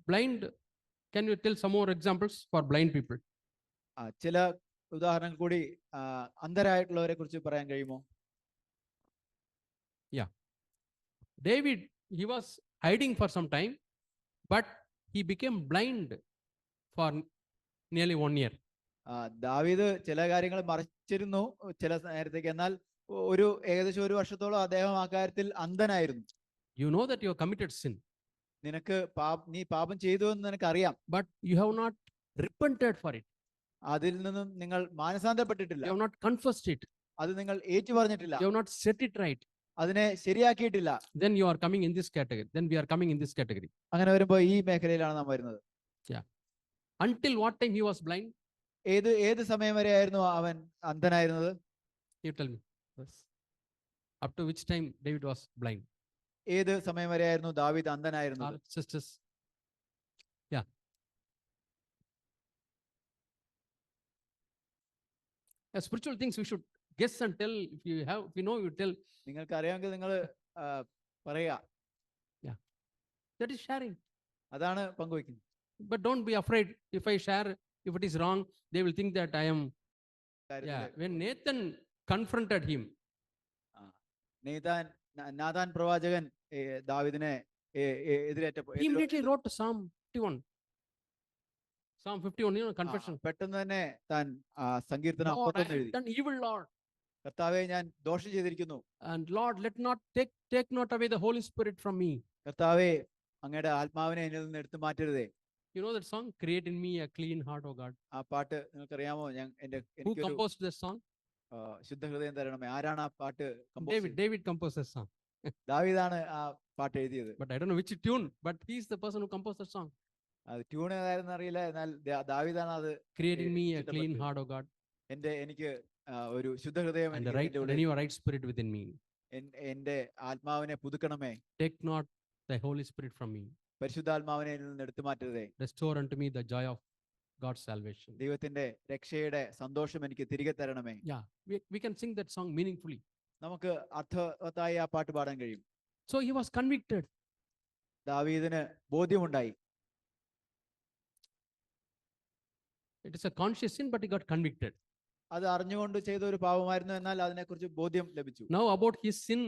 S1: blind, can you tell some more examples for blind people?
S2: ചില ഉദാഹരണങ്ങൾ കൂടി അന്ധരായിട്ടുള്ളവരെ കുറിച്ച് പറയാൻ കഴിയുമോ?
S1: Yeah. David, he was hiding for some time, but he became blind for nearly 1 year.
S2: ദാവീദ് ചില കാര്യങ്ങൾ മറച്ചിരുന്നു ചില നേരത്തേക്ക്, എന്നാൽ ഏകദേശം 1 വർഷത്തോളം അദ്ദേഹം ആ കാര്യത്തിൽ അന്ധനായിരുന്നു.
S1: You know that you have committed sin.
S2: നിനക്ക് നീ പാപം ചെയ്തു എന്ന് നിനക്കറിയാം,
S1: but you have not repented for it.
S2: അതിൽ നിന്നും നിങ്ങൾ മാനസാന്തരപ്പെട്ടിട്ടില്ല,
S1: You have not confessed it.
S2: അത് നിങ്ങൾ ഏറ്റു പറഞ്ഞിട്ടില്ല,
S1: You have not set it right.
S2: അതിനെ ശരിയാക്കിയിട്ടില്ല.
S1: Then you are coming in this category. Then we are coming in this category.
S2: അങ്ങനെ വരുമ്പോ ഈ മേഖലയിലാണ് നാം വരുന്നത്.
S1: Until what time he was blind?
S2: ഏത് സമയം വരെയായിരുന്നു അവൻ അന്ധനായിരുന്നത്?
S1: You tell me. Yes. Up to which time David was blind?
S2: ഏത് സമയം വരെയായിരുന്നു ദാവീദ് അന്ധനായിരുന്നത്?
S1: Sisters. Yeah. Spiritual things we should guess and tell. If you know, you tell.
S2: നിങ്ങൾക്ക് അറിയാമെങ്കിൽ നിങ്ങൾ പറയുക.
S1: That is sharing.
S2: അതാണ് പങ്കുവയ്ക്കുന്നത്.
S1: But don't be afraid. If I share, if it is wrong, they will think that I am. Yeah. When Nathan confronted him,
S2: Nathan പ്രവാചകൻ ദാവീദിനെ എതിരേറ്റപ്പോൾ
S1: he immediately wrote Psalm 51. Psalm 51, confession.
S2: പെട്ടെന്ന് തന്നെ താൻ സങ്കീർത്തനം
S1: Lord, I
S2: 51
S1: have
S2: എഴുതി.
S1: done evil, Lord.
S2: കർത്താവേ, ഞാൻ ദോഷം ചെയ്തിരിക്കുന്നു.
S1: And Lord, let not take not away the Holy Spirit from me.
S2: കർത്താവേ, അങ്ങയുടെ ആത്മാവിനെ എന്നിൽ നിന്ന് എടുത്തു മാറ്റരുതേ.
S1: You know that song, Create in me a clean heart, O God.
S2: ആ പാട്ട് നിങ്ങൾക്കറിയാമോ?
S1: Who composed this song?
S2: ശുദ്ധ ഹൃദയം തരണമേ. ആരാണ് ആ പാട്ട്
S1: David composed this song.
S2: ദാവീദാണ് ആ പാട്ട് എഴുതിയത്.
S1: But I don't know which tune, but he is the person who composed the song.
S2: അത് ട്യൂൺ ഏതായിരുന്നു അറിയില്ല, എന്നാൽ ദാവീദാണ് അത്.
S1: Create in me a clean heart, O God.
S2: എനിക്ക് ഒരു ശുദ്ധ ഹൃദയം
S1: and renew a right spirit within me.
S2: എന്റെ ആത്മാവിനെ പുതുക്കണമേ.
S1: Take not the Holy Spirit from me.
S2: പരിശുദ്ധാത്മാവിനെ എന്നിൽ നിന്ന് എടുത്തു മാറ്റരുതേ.
S1: Restore unto me the joy of God's salvation.
S2: ദൈവത്തിന്റെ രക്ഷയുടെ സന്തോഷം എനിക്ക് തിരികെ തരണമേ.
S1: Yeah, we can sing that song meaningfully.
S2: നമുക്ക് അർത്ഥവത്തായി ആ പാട്ട് പാടാൻ കഴിയും.
S1: So he was convicted.
S2: ദാവീദിന് ബോധ്യമുണ്ടായി.
S1: It is a conscious sin, but he got convicted.
S2: അത് അറിഞ്ഞുകൊണ്ട് ചെയ്ത ഒരു പാപമായിരുന്നു, എന്നാൽ അതിനെക്കുറിച്ച് ബോധ്യം ലഭിച്ചു.
S1: Now about his sin,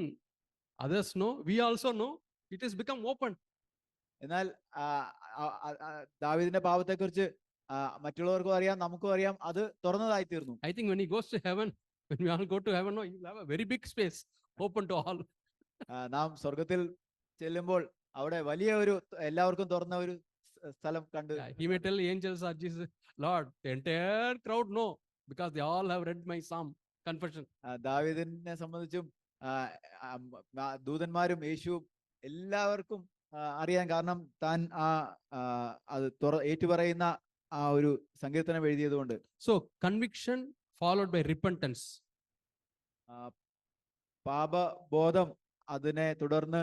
S1: others know, we also know. It has become open.
S2: എന്നാൽ ദാവീദിന്റെ പാപത്തെക്കുറിച്ച് മറ്റുള്ളവർക്കും അറിയാം, നമുക്കും അറിയാം, അത് തുറന്നതായി തീർന്നു.
S1: I think when he goes to heaven, when we all go to heaven, no, he will have a very big space open to all.
S2: നാം സ്വർഗത്തിൽ ചെല്ലുമ്പോൾ അവിടെ വലിയ ഒരു എല്ലാവർക്കും തുറന്ന ഒരു സ്ഥലം കണ്ടു.
S1: He may tell angels or Jesus, Lord, the entire crowd know, because they all have read my psalm confession.
S2: ദാവീദിനെ സംബന്ധിച്ചും ദൂതന്മാരും യേശുവും എല്ലാവർക്കും അറിയാൻ, കാരണം താൻ അത് ഏറ്റുപറയുന്ന ആ ഒരു സങ്കീർത്തനം എഴുതിയതുകൊണ്ട്.
S1: So conviction followed by repentance.
S2: പാപബോധം, അതിനെ തുടർന്ന്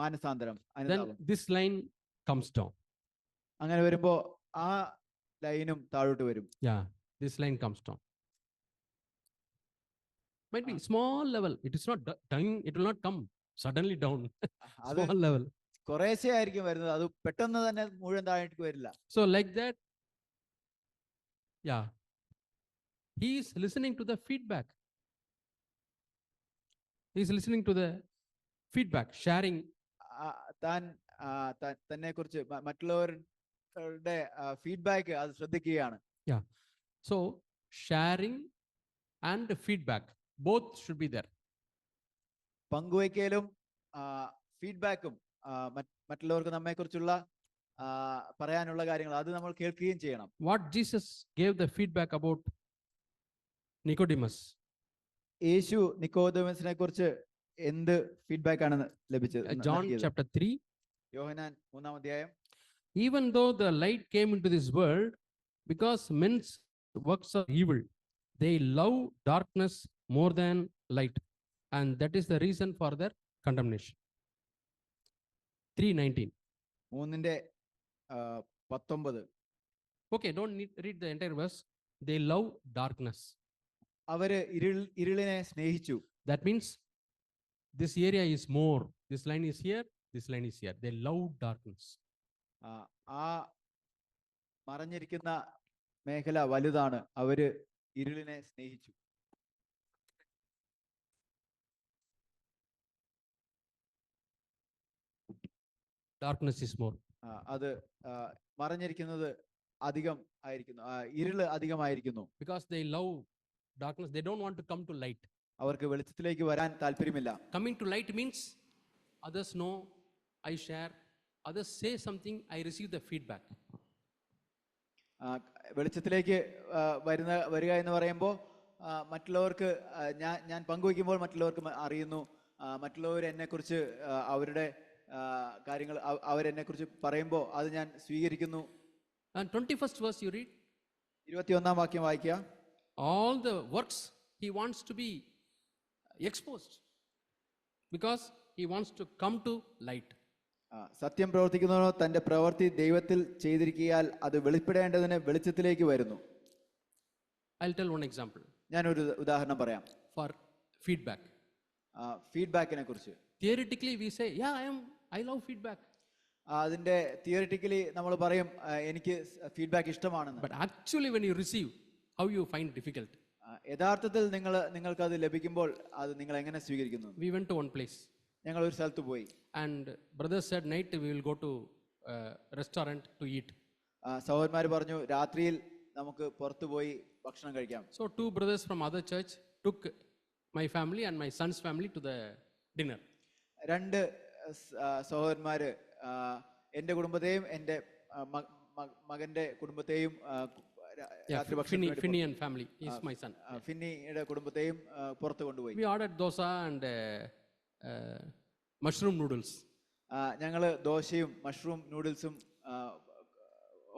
S2: മാനസാന്തരം.
S1: Then this line comes down.
S2: അങ്ങനെ വരുമ്പോ ആ ലൈനും താഴോട്ട് വരും.
S1: Yeah, this line comes down. Might be small level. It is not down. It will not come suddenly down. Small level.
S2: കുറേശ്ശെ ആയിരിക്കും വരുന്നത്, അത് പെട്ടെന്ന് തന്നെ മുഴുവൻ താഴേക്ക് വരില്ല.
S1: So like that, yeah, he is listening to the feedback. He is listening to the feedback, sharing.
S2: താൻ തന്നെ കുറിച്ച് മറ്റുള്ളവരുടെ ഫീഡ്ബാക്ക് അത് ശ്രദ്ധിക്കുകയാണ്.
S1: Yeah. So sharing and feedback both should be there.
S2: പങ്കുവയ്ക്കലും ഫീഡ്ബാക്കും മറ്റുള്ളവർക്ക് നമ്മെ കുറിച്ചുള്ള പറയാനുള്ള കാര്യങ്ങൾ അത് നമ്മൾ കേൾക്കുകയും ചെയ്യണം.
S1: What Jesus gave the feedback about Nicodemus.
S2: യേശു നിക്കോദെമസിനെ കുറിച്ച് എന്ത് ഫീഡ്ബാക്ക് ആണ് ലഭിച്ചത്?
S1: John chapter 3.
S2: യോഹന്നാൻ 3-ാം അധ്യായം.
S1: Even though the light came into this world, because men's works are evil, they love darkness more than light, and that is the reason for their condemnation. 3:19.
S2: 3:19.
S1: Okay, don't read the entire verse. They love darkness.
S2: അവര് ഇരുളിനെ സ്നേഹിച്ചു.
S1: That means this area is more. This line is here. This line is here. They love darkness.
S2: ആ മറഞ്ഞിരിക്കുന്ന മേഖല വലുതാണ്. അവര് ഇരുളിനെ സ്നേഹിച്ചു.
S1: Darkness is more.
S2: അത് മറഞ്ഞിരിക്കുന്നത് അധികം ആയിരിക്കുന്നു, ഇരുള് അധികമായിരിക്കുന്നു.
S1: Because they love darkness, they don't want to come to light.
S2: അവർക്ക് വെളിച്ചത്തിലേക്ക് വരാൻ താല്പര്യമില്ല.
S1: Coming to light means others know, I share, others say something, I receive the feedback.
S2: വെളിച്ചത്തിലേക്ക് വരിക എന്ന് പറയുമ്പോൾ മറ്റുള്ളവർക്ക് ഞാൻ പങ്കുവയ്ക്കുമ്പോൾ മറ്റുള്ളവർക്ക് അറിയുന്നു, മറ്റുള്ളവർ എന്നെക്കുറിച്ച് അവരുടെ കാര്യങ്ങൾ അവരെന്നെക്കുറിച്ച് പറയുമ്പോൾ അത് ഞാൻ സ്വീകരിക്കുന്നു.
S1: And 21st verse you read.
S2: 21-ാം വാക്യം വായിക്കുക.
S1: All the works he wants to be exposed because he wants to come to light.
S2: സത്യം പ്രവർത്തിക്കുന്നവനോ തന്റെ പ്രവൃത്തി ദൈവത്തിൽ ചെയ്തിരിക്കിയാൽ അത് വെളിപ്പെടേണ്ടതിന് വെളിച്ചത്തിലേക്ക് വരുന്നു.
S1: I'll tell one example.
S2: ഞാനൊരു ഉദാഹരണം പറയാം.
S1: For feedback.
S2: ഫീഡ്ബാക്കിനെ കുറിച്ച്.
S1: Theoretically we say, yeah, I love feedback.
S2: അതിന്റെ തിയറിറ്റിക്കലി നമ്മൾ പറയും എനിക്ക് ഫീഡ്ബാക്ക് ഇഷ്ടമാണെന്ന്.
S1: But actually when you receive, how you find difficult?
S2: യഥാർത്ഥത്തിൽ നിങ്ങൾക്ക് അത് ലഭിക്കുമ്പോൾ അത് നിങ്ങൾ എങ്ങനെ സ്വീകരിക്കുന്നു?
S1: We went to one place.
S2: ഞങ്ങൾ ഒരു സ്ഥലത്ത് പോയി.
S1: And brother said night we will go to restaurant to eat.
S2: സഹോദരന്മാർ പറഞ്ഞു രാത്രിയിൽ നമുക്ക് പുറത്തു പോയി ഭക്ഷണം കഴിക്കാം.
S1: So 2 brothers from other church took my family and my son's family to the dinner.
S2: 2 സഹോദരന്മാര് എന്റെ കുടുംബത്തെയും എന്റെ മകന്റെ കുടുംബത്തെയും രാത്രി ഭക്ഷണം
S1: Finney and family is my son.
S2: ഫിന്നിയുടെ കുടുംബത്തെയും പുറത്ത് കൊണ്ടുപോയി.
S1: We ordered dosa and mushroom noodles.
S2: ഞങ്ങള് ദോശയും മഷ്റൂം നൂഡിൽസും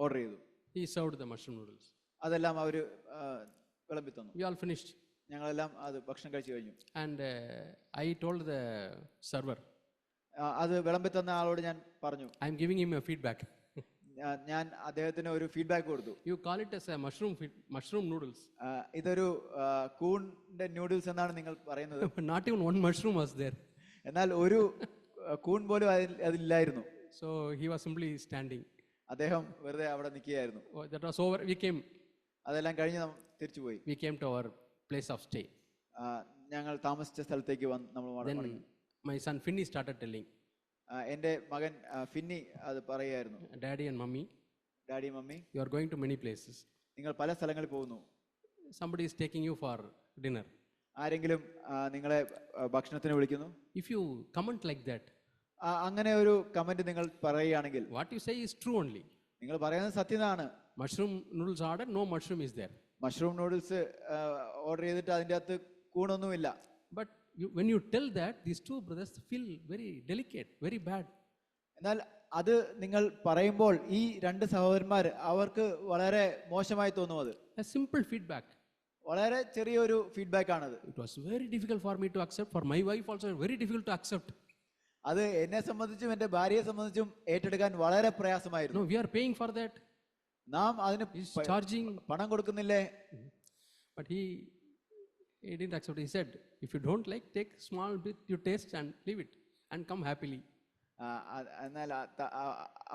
S2: ഓർഡർ ചെയ്തു.
S1: He served the mushroom noodles.
S2: അതെല്ലാം അവര് വിളമ്പി തന്നു.
S1: We all finished.
S2: ഞങ്ങളെല്ലാം അത് ഭക്ഷണം കഴിച്ചു കഴിഞ്ഞു.
S1: And I told the server,
S2: അത് വിളമ്പി തന്ന ആളോട് ഞാൻ പറഞ്ഞു,
S1: I am giving him a feedback.
S2: ഞാൻ അദ്ദേഹത്തിന് ഒരു ഫീഡ്ബാക്ക് കൊടുത്തു.
S1: You call it as a mushroom noodles.
S2: ഇതൊരു കൂണിന്റെ നൂഡിൽസ് എന്നാണ് നിങ്ങൾ പറയുന്നത്.
S1: Not even one mushroom was there.
S2: എന്നാൽ ഒരു കൂൺ പോലും അതിലില്ലായിരുന്നു.
S1: So he was simply standing.
S2: അദ്ദേഹം വെറുതെ അവിടെ നിൽക്കുകയായിരുന്നു.
S1: That was over. We came.
S2: അതെല്ലാം കഴിഞ്ഞ് തിരിച്ചുപോയി.
S1: We came to our place of stay.
S2: ഞങ്ങൾ താമസിച്ച സ്ഥലത്തേക്ക് നമ്മൾ
S1: Then my son Finney started telling.
S2: എന്റെ മകൻ ഫിന്നി അത് പറയായിരുന്നു.
S1: Daddy and mummy.
S2: Daddy mummy.
S1: You are going to many places.
S2: നിങ്ങൾ പല സ്ഥലങ്ങളിൽ പോകുന്നു.
S1: Somebody is taking you for dinner.
S2: ആരെങ്കിലും നിങ്ങളെ ഭക്ഷണത്തിന് വിളിക്കുന്നു.
S1: If you comment like that,
S2: അങ്ങനെ ഒരു കമന്റ് നിങ്ങൾ പറയുകയാണെങ്കിൽ
S1: what you say is true only.
S2: നിങ്ങൾ പറയുന്നത് സത്യമാണ്.
S1: Mushroom noodles order, no mushroom is there.
S2: Mushroom noodles order ചെയ്തിട്ട് അതിൻ്റെ അകത്ത് കൂണൊന്നുമില്ല.
S1: But when you tell that, these 2 brothers feel very delicate, very bad.
S2: എന്നാൽ അത് നിങ്ങൾ പറയുമ്പോൾ ഈ 2 സഹോദരന്മാർ അവർക്ക് വളരെ മോശമായി തോന്നും. അത്
S1: A simple feedback.
S2: വളരെ ചെറിയൊരു ഫീഡ്ബാക്ക് ആണത്.
S1: It was very difficult for me to accept. For my wife also very difficult to accept.
S2: അത് എന്നെ സംബന്ധിച്ചും എന്റെ ഭാര്യയെ സംബന്ധിച്ചും ഏറ്റെടുക്കാൻ വളരെ പ്രയാസമായിരുന്നു.
S1: No, we are paying for that.
S2: നാം അതിന്
S1: charging
S2: പണം കൊടുക്കുന്നില്ലേ?
S1: But he didn't accept. He said, if you don't like, take small bit, you taste and leave it and come happily.
S2: എന്നാൽ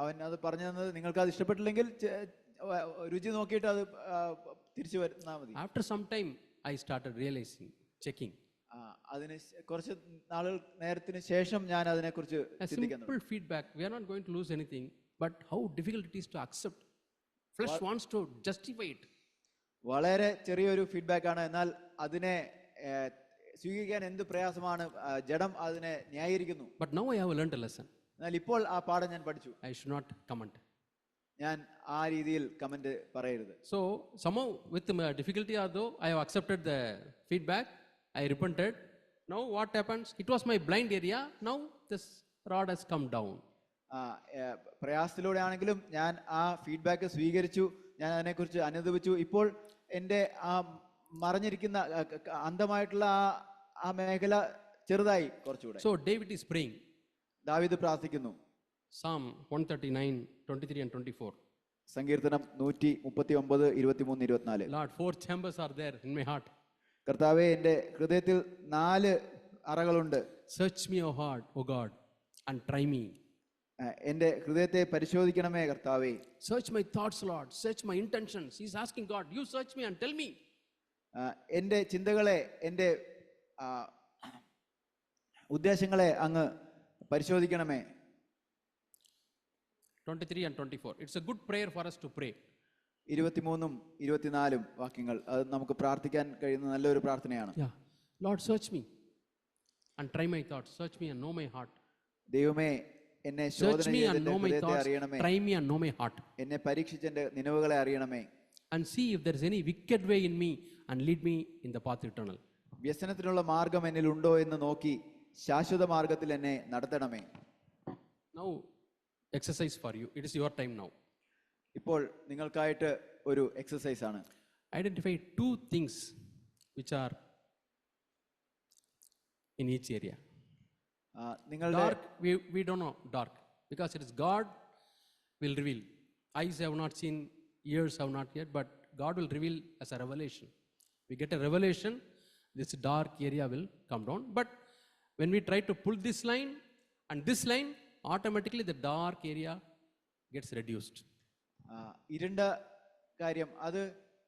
S2: അവൻ അത് പറഞ്ഞു തന്നത് നിങ്ങൾക്ക് അത് ഇഷ്ടപ്പെട്ടില്ലെങ്കിൽ രുചി നോക്കിയിട്ട് അത് തിരിച്ചു വരുന്നാ മതി.
S1: After some time I started realizing, checking.
S2: അതിന് കുറച്ച് നാളുകൾ നേരത്തിന് ശേഷം ഞാൻ അതിനെക്കുറിച്ച് ചിന്തിക്കുന്നു.
S1: Simple feedback, we are not going to lose anything, but how difficult it is to accept. Flesh wants to justify it.
S2: വളരെ ചെറിയൊരു ഫീഡ്ബാക്ക് ആണ്, എന്നാൽ അതിനെ സ്വീകരിക്കാൻ എന്ത് പ്രയാസമാണ്. ജഡം അതിനെ ന്യായീകരിക്കുന്നു.
S1: But now I have learned a lesson.
S2: എന്നാൽ ഇപ്പോൾ ആ പാഠം ഞാൻ പഠിച്ചു.
S1: I should not comment.
S2: ഞാൻ ആ രീതിയിൽ കമന്റ് പറയരുത്.
S1: So somehow with difficulty, although I have accepted the feedback, I repented. Now what happens? It was my blind area. Now this rod has come down.
S2: പ്രയാസത്തിലൂടെ ആണെങ്കിലും ഞാൻ ആ ഫീഡ്ബാക്ക് സ്വീകരിച്ചു. ഞാൻ അതിനെക്കുറിച്ച് അനുദപിച്ചു. ഇപ്പോൾ എൻ്റെ ആ മറഞ്ഞിരിക്കുന്ന അന്ധമായിട്ടുള്ള ആ മേഖല ചെറുതായി കുറച്ചുകൂടെ.
S1: So David is praying.
S2: ദാവീദ് പ്രാർത്ഥിക്കുന്നു.
S1: Psalm 139, 23 and 24.
S2: സങ്കീർത്തനം 139, 23, 24.
S1: Lord, 4 chambers are there in my heart.
S2: കർത്താവേ, എൻ്റെ ഹൃദയത്തിൽ 4 അറകളുണ്ട്.
S1: Search me, O heart, O God, and try me.
S2: എൻ്റെ ഹൃദയത്തെ പരിശോധിക്കണമേ കർത്താവേ.
S1: Search my thoughts, Lord. Search my intentions. He's asking God, you search me and tell me.
S2: എൻ്റെ ചിന്തകളെ, എൻ്റെ ഉദ്ദേശങ്ങളെ അങ്ങ് പരിശോധിക്കണമേ.
S1: 23 and 24. It's a good prayer for us to pray.
S2: 23 24 വാക്യങ്ങൾ അത് നമുക്ക് പ്രാർത്ഥിക്കാൻ കഴിയുന്ന നല്ലൊരു പ്രാർത്ഥനയാണ്.
S1: Yeah. Lord, search me and try my thoughts. Search me and know my heart.
S2: ദൈവമേ, എന്നെ
S1: Search
S2: ശോധന
S1: me
S2: ചെയ്ത്
S1: and
S2: എന്റെ
S1: know my
S2: ഹൃദയത്തെ
S1: thoughts.
S2: അറിയണമേ.
S1: Try me and know my heart.
S2: എന്നെ പരീക്ഷിച്ച് എന്റെ നിലവുകളെ അറിയണമേ.
S1: And see if there is any wicked way in me and lead me in the path eternal.
S2: വ്യസനത്തിനുള്ള മാർഗം എന്നിൽ ഉണ്ടോ എന്ന് നോക്കി ശാശ്വത മാർഗത്തിൽ എന്നെ നടത്തണമേ.
S1: Now, exercise for you. It is your time now.
S2: ഇപ്പോൾ നിങ്ങൾക്കായിട്ട് ഒരു എക്സസൈസ് ആണ്.
S1: Identify 2 things which are in each area.
S2: നിങ്ങളുടെ
S1: Dark, we don't know dark because it is God will reveal. Eyes have not seen, ears have not yet, but God will reveal as a revelation. We get a revelation, this dark area will come down. But when we try to pull this line and this line, automatically the dark area gets reduced.
S2: ഇരുണ്ട കാര്യം അത്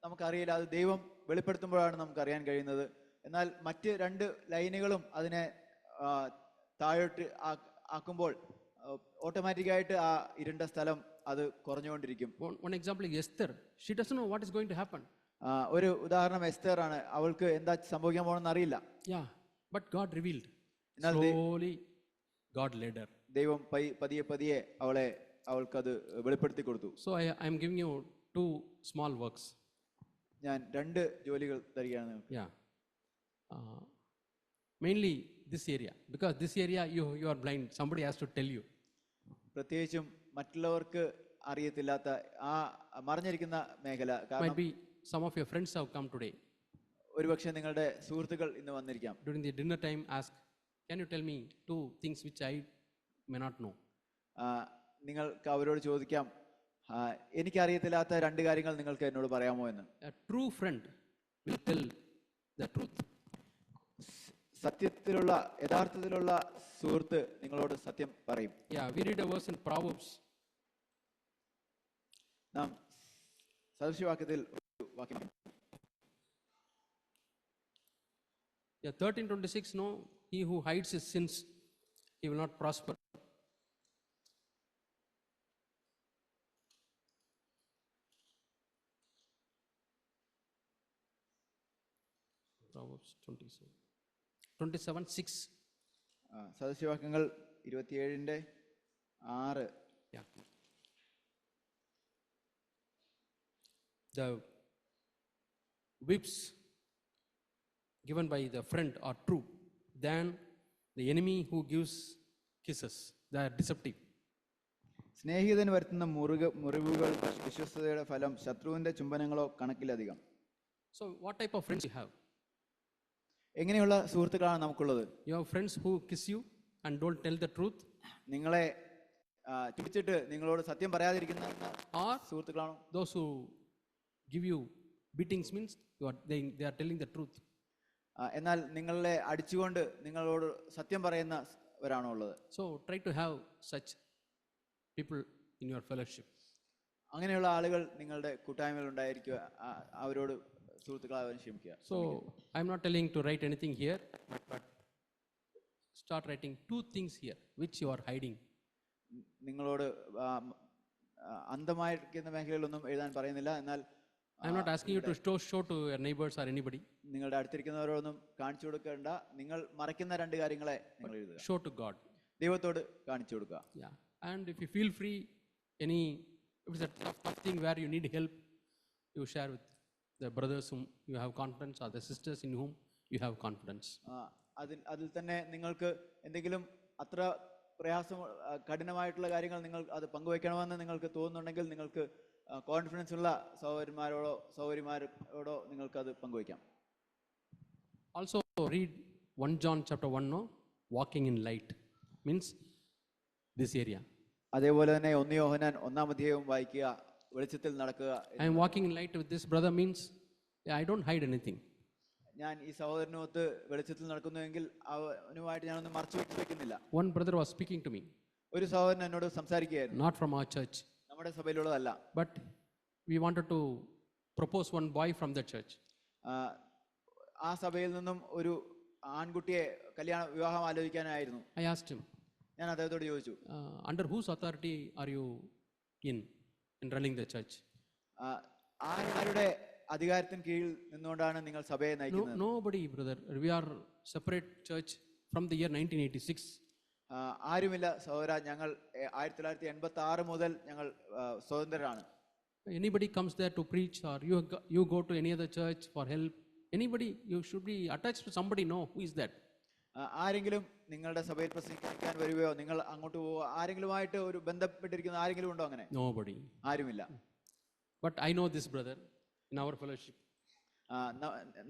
S2: നമുക്കറിയില്ല, അത് ദൈവം വെളിപ്പെടുത്തുമ്പോഴാണ് നമുക്കറിയാൻ കഴിയുന്നത്. എന്നാൽ മറ്റ് 2 ലൈനുകളും അതിനെ താഴോട്ട് ആക്കുമ്പോൾ ഓട്ടോമാറ്റിക്കായിട്ട് ആ ഇരുണ്ട സ്ഥലം അത് കുറഞ്ഞുകൊണ്ടിരിക്കും.
S1: One example is Esther. She doesn't know what is going to happen.
S2: ഒരു ഉദാഹരണം എസ്തർ ആണ്. അവൾക്ക് എന്താ സംഭവിക്കാൻ പോകണമെന്ന് അറിയില്ല.
S1: Yeah, but God revealed. Slowly, God led her.
S2: ദൈവം പതിയെ പതിയെ അവൾക്കത് വെളിപ്പെടുത്തി കൊടുത്തു.
S1: So I am giving you 2 small works.
S2: ഞാൻ 2 ജോലികൾ തരികയാണ്.
S1: Yeah. Mainly this area, because this area you are blind. Somebody has to tell you.
S2: പ്രത്യേകിച്ചും മറ്റുള്ളവർക്ക് അറിയത്തില്ലാത്ത ആ മറഞ്ഞിരിക്കുന്ന മേഖല.
S1: Might be some of your friends have come today.
S2: ഒരുപക്ഷെ നിങ്ങളുടെ സുഹൃത്തുക്കൾ ഇന്ന് വന്നിരിക്കാം.
S1: During the dinner time, ask, can you tell me 2 things which I may not know?
S2: നിങ്ങൾക്ക് അവരോട് ചോദിക്കാം, എനിക്കറിയത്തില്ലാത്ത 2 കാര്യങ്ങൾ നിങ്ങൾക്ക് എന്നോട് പറയാമോ എന്ന്.
S1: A true friend will tell the truth.
S2: സത്യത്തിലുള്ള യഥാർത്ഥത്തിലുള്ള സുഹൃത്ത് നിങ്ങളോട് സത്യം പറയും.
S1: Yeah, we read a verse in Proverbs.
S2: നാം സദൃശവാക്യത്തിൽ ഒരു വാക്യം.
S1: Yeah, 13:26. No, he who hides his sins, he will not prosper. Proverbs 27:6.
S2: സദൃശവാക്യങ്ങൾ 27:6.
S1: Yeah. The whips given by the friend are true than the enemy who gives kisses. They are deceptive.
S2: സ്നേഹിതൻ വരുത്തുന്ന മുറിവുകൾ വിശ്വസ്തയുടെ ഫലം, ശത്രുവിന്റെ ചുംബനങ്ങളോ കണക്കിലധികം.
S1: So what type of friends you have?
S2: എങ്ങനെയുള്ള സുഹൃത്തുക്കളാണ് നമുക്കുള്ളത്?
S1: You have friends who kiss you and don't tell the truth,
S2: നിങ്ങളെ ചുംബിച്ചിട്ട് നിങ്ങളോട് സത്യം പറയാതിരിക്കുന്ന
S1: or
S2: സുഹൃത്തുക്കളാണോ?
S1: those who give you beatings means they are telling the truth.
S2: എന്നാൽ നിങ്ങളെ അടിച്ചുകൊണ്ട് നിങ്ങളോട് സത്യം പറയുന്നവരാണോ ഉള്ളത്?
S1: So try to have such people in your fellowship.
S2: അങ്ങനെയുള്ള ആളുകൾ നിങ്ങളുടെ കൂട്ടായ്മയിൽ ഉണ്ടായിരിക്കുക, അവരോട് സുഹൃത്തുക്കളാവാൻ ശ്രമിക്കുക.
S1: So I'm not telling to write anything here, but start writing 2 things here which you are hiding.
S2: നിങ്ങളോട് അന്ധമായിരിക്കുന്ന മേഖലയിലൊന്നും എഴുതാൻ പറയുന്നില്ല. എന്നാൽ
S1: I'm not asking you to show to your neighbors or anybody.
S2: നിങ്ങളുടെ അടുത്തിരിക്കുന്നവരോടൊന്നും കാണിച്ചു കൊടുക്കേണ്ട. നിങ്ങൾ മറയ്ക്കുന്ന 2 കാര്യങ്ങളെ നിങ്ങൾ എഴുതുക.
S1: Show to God.
S2: ദൈവത്തോട് കാണിച്ചു കൊടുക്കുക.
S1: Yeah. And if you feel free, if it's a tough thing where you need help, you share with the brothers whom you have confidence or the sisters in whom you have confidence.
S2: അതിൽ തന്നെ നിങ്ങൾക്ക് എന്തെങ്കിലും അത്ര കഠിനമായിട്ടുള്ള കാര്യങ്ങൾ നിങ്ങൾ അത് പങ്കുവയ്ക്കണമെന്ന് നിങ്ങൾക്ക് തോന്നുന്നുണ്ടെങ്കിൽ നിങ്ങൾക്ക് കോൺഫിഡൻസ് ഉള്ള സഹോദരിമാരോടോ നിങ്ങൾക്ക് അത് പങ്കുവയ്ക്കാം.
S1: Also read 1 John chapter 1, no? Walking in light means this area.
S2: അതേപോലെ തന്നെ 1 യോഹന്നാൻ 1-ാം അധ്യായവും വായിക്കുക, വെളിച്ചത്തിൽ നടക്കുക.
S1: I am walking in light with this brother means I don't hide anything.
S2: ഞാൻ ഈ സഹോദരനൊത്ത് വെളിച്ചത്തിൽ നടക്കുന്നുവെങ്കിൽ അവനുമായിട്ട് ഞാനൊന്നും മറച്ചു വെക്കുന്നില്ല.
S1: One brother was speaking to me.
S2: ഒരു സഹോദരൻ എന്നോട് സംസാരിക്കുകയായിരുന്നു.
S1: Not from our church.
S2: നമ്മുടെ സഭയിലുള്ളതല്ല.
S1: But we wanted to propose one boy from the church.
S2: ആ സഭയിൽ നിന്നും ഒരു ആൺകുട്ടിയെ വിവാഹം ആലോചിക്കാനായിരുന്നു.
S1: I asked him.
S2: ഞാൻ അദ്ദേഹത്തോട് ചോദിച്ചു,
S1: under whose authority are you in running the church?
S2: ആരുടെ അധികാരത്തിന് കീഴിൽ നിന്നുകൊണ്ടാണ് നിങ്ങൾ സഭയെ നയിക്കുന്നത്?
S1: Nobody, brother. We are separate church from the year 1986.
S2: ആരുമില്ല സഹോദര, ഞങ്ങൾ 1986 മുതൽ ഞങ്ങൾ സ്വതന്ത്രരാണ്.
S1: Anybody comes there to preach, or you go to any other church for help, anybody, you should be attached to somebody. No, who is that?
S2: ആരെങ്കിലും നിങ്ങളുടെ സഭയിൽ പ്രസംഗിക്കാൻ വരികയോ നിങ്ങൾ അങ്ങോട്ട് പോവുക, ആരെങ്കിലുമായിട്ട് ഒരു ബന്ധപ്പെട്ടിരിക്കുന്ന ആരെങ്കിലും ഉണ്ടോ? അങ്ങനെ
S1: Nobody.
S2: ആരുമില്ല.
S1: But I know this brother in our fellowship.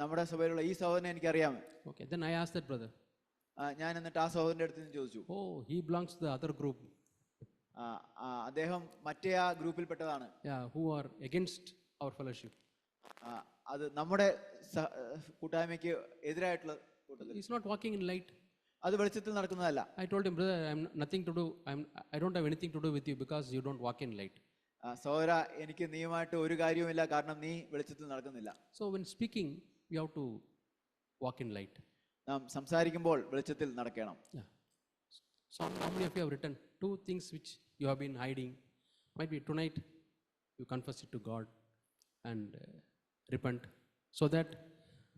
S2: നമ്മുടെ സഭയിലുള്ള ഈ സഹോദരനെ എനിക്കറിയാം.
S1: Okay, then I asked that brother.
S2: ഞാൻ എന്നിട്ട് ആ സഹോദരന്റെ അടുത്ത് നിന്ന് ചോദിച്ചു,
S1: Oh, he belongs to the other group.
S2: അദ്ദേഹം മറ്റേ ആ ഗ്രൂപ്പിൽപ്പെട്ടതാണ്.
S1: Yeah, who are against our fellowship.
S2: അത് നമ്മുടെ കൂട്ടായ്മയ്ക്ക് എതിരായിട്ടുള്ള കൂട്ടത്തിൽ.
S1: He's not walking in light.
S2: അത് വെളിച്ചത്തിൽ നടക്കുന്നതല്ല.
S1: I told him, brother, I don't have anything to do with you because you don't walk in light.
S2: സഹോദര, എനിക്ക് നീയുമായിട്ട് ഒരു കാര്യവുമില്ല, കാരണം നീ വെളിച്ചത്തിൽ നടക്കുന്നില്ല.
S1: So when speaking, we have to walk in light.
S2: നാം സംസാരിക്കുമ്പോൾ വെളിച്ചത്തിൽ നടക്കണം.
S1: Yeah. So how many of you have written 2 things which you have been hiding? Might be tonight you confess it to God and repent so that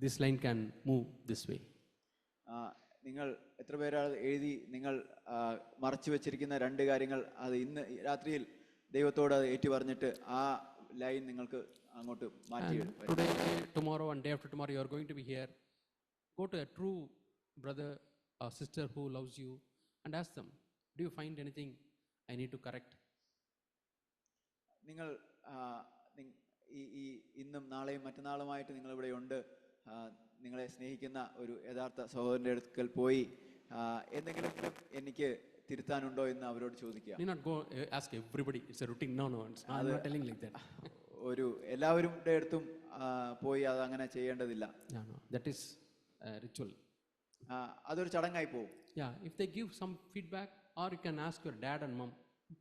S1: this line can move this way.
S2: നിങ്ങൾ എത്ര പേരാണ് എഴുതി നിങ്ങൾ മറച്ചു വെച്ചിരിക്കുന്ന 2 കാര്യങ്ങൾ, അത് ഇന്ന് രാത്രിയിൽ ദൈവത്തോട് അത് ഏറ്റു പറഞ്ഞിട്ട് ആ ലൈൻ നിങ്ങൾക്ക് അങ്ങോട്ട് മാറ്റി.
S1: Today, tomorrow and day after tomorrow you are going to be here. Go to a true brother or sister who loves you and ask them, do you find anything I need to correct?
S2: നിങ്ങൾ ഈ ഇന്നും നാളെയും മറ്റന്നാളുമായിട്ട് നിങ്ങൾ ഇവിടെ ഉണ്ട്. നിങ്ങളെ സ്നേഹിക്കുന്ന ഒരു യഥാർത്ഥ സഹോദരന്റെ അടുക്കൽ പോയി എന്തെങ്കിലും എനിക്ക് തിരുത്താനുണ്ടോ എന്ന് അവരോട് ചോദിക്കുക.
S1: Do not go ask everybody. It's a routine. No, I'm not telling like that.
S2: ഒരു എല്ലാവരുടെ അടുത്തും പോയി അത് അങ്ങനെ ചെയ്യേണ്ടതില്ല.
S1: No, that is ritual.
S2: അതൊരു ചടങ്ങായി പോകും.
S1: Yeah, if they give some feedback, or you can ask your dad and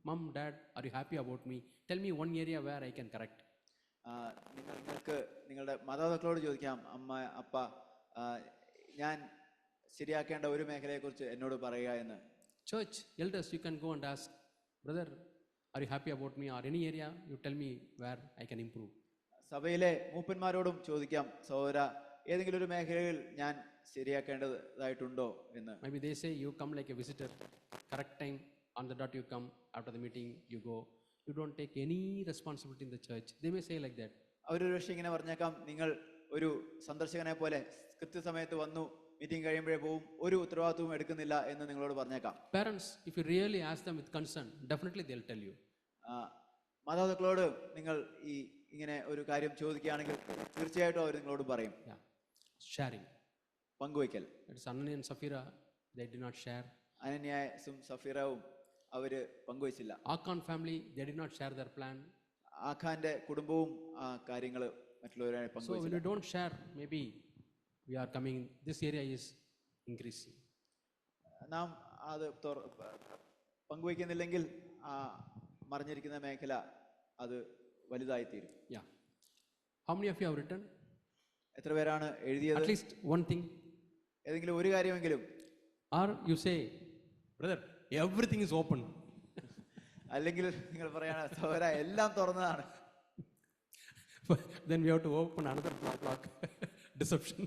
S1: mom, dad, are you happy about me? Tell me one area where I can correct.
S2: നിങ്ങൾക്ക് നിങ്ങളുടെ മാതാപിതാക്കളോട് ചോദിക്കാം, അമ്മ അപ്പ ഞാൻ ശരിയാക്കേണ്ട ഒരു മേഖലയെക്കുറിച്ച് എന്നോട് പറയുക എന്ന്.
S1: Church elders, you can go and ask, brother, are you happy about me, or any area you tell me where I can improve.
S2: സഭയിലെ മൂപ്പന്മാരോടും ചോദിക്കാം, സഹോദര ഏതെങ്കിലും ഒരു മേഖലയിൽ ഞാൻ ശരിയാക്കേണ്ടതായിട്ടുണ്ടോ എന്ന്.
S1: Maybe they say you come like a visitor, correct time, on the dot you come, after the meeting you go, you don't take any responsibility in the church. They may say like that.
S2: അവരൊരു പക്ഷേ ഇങ്ങനെ പറഞ്ഞേക്കാം, നിങ്ങൾ ഒരു സന്ദർശകനെ പോലെ കൃത്യസമയത്ത് വന്നു, മീറ്റിംഗ് കഴിയുമ്പോഴേ പോവും, ഒരു ഉത്തരവാദിത്വവും എടുക്കുന്നില്ല എന്ന് നിങ്ങളോട് പറഞ്ഞേക്കാം.
S1: Parents, if you really ask them with concern, definitely they'll tell you.
S2: മാതാപിതാക്കളോട് നിങ്ങൾ ഇങ്ങനെ ഒരു കാര്യം ചോദിക്കുകയാണെങ്കിൽ തീർച്ചയായിട്ടും അവർ നിങ്ങളോട് പറയും.
S1: Sharing,
S2: പങ്കുവയ്ക്കൽ.
S1: it's Ananias and Sapphira, they did not share.
S2: അനന്യാസും സഫീറവും അവര് പങ്കുവച്ചില്ല.
S1: Achan family, they did not share their plan.
S2: ആഖാന്റെ കുടുംബവും ആ കാര്യങ്ങൾ മറ്റുള്ളവരായി
S1: So when
S2: പങ്കുവച്ചില്ല.
S1: you don't share, maybe we are coming, this area is increasing.
S2: നാം അത് പങ്കുവയ്ക്കുന്നില്ലെങ്കിൽ മറിഞ്ഞിരിക്കുന്ന മേഖല അത് വലുതായി തീരും.
S1: Yeah. How many of you have written?
S2: എത്ര പേരാണ് എഴുതിയത്?
S1: At least one thing.
S2: ഏതെങ്കിലും ഒരു കാര്യമെങ്കിലും.
S1: Or you say, brother, everything is open.
S2: അല്ലെങ്കിൽ നിങ്ങൾ പറയാണ്, സഹോദരാ എല്ലാം തുറന്നതാണ്.
S1: Then we have to open another block. Deception.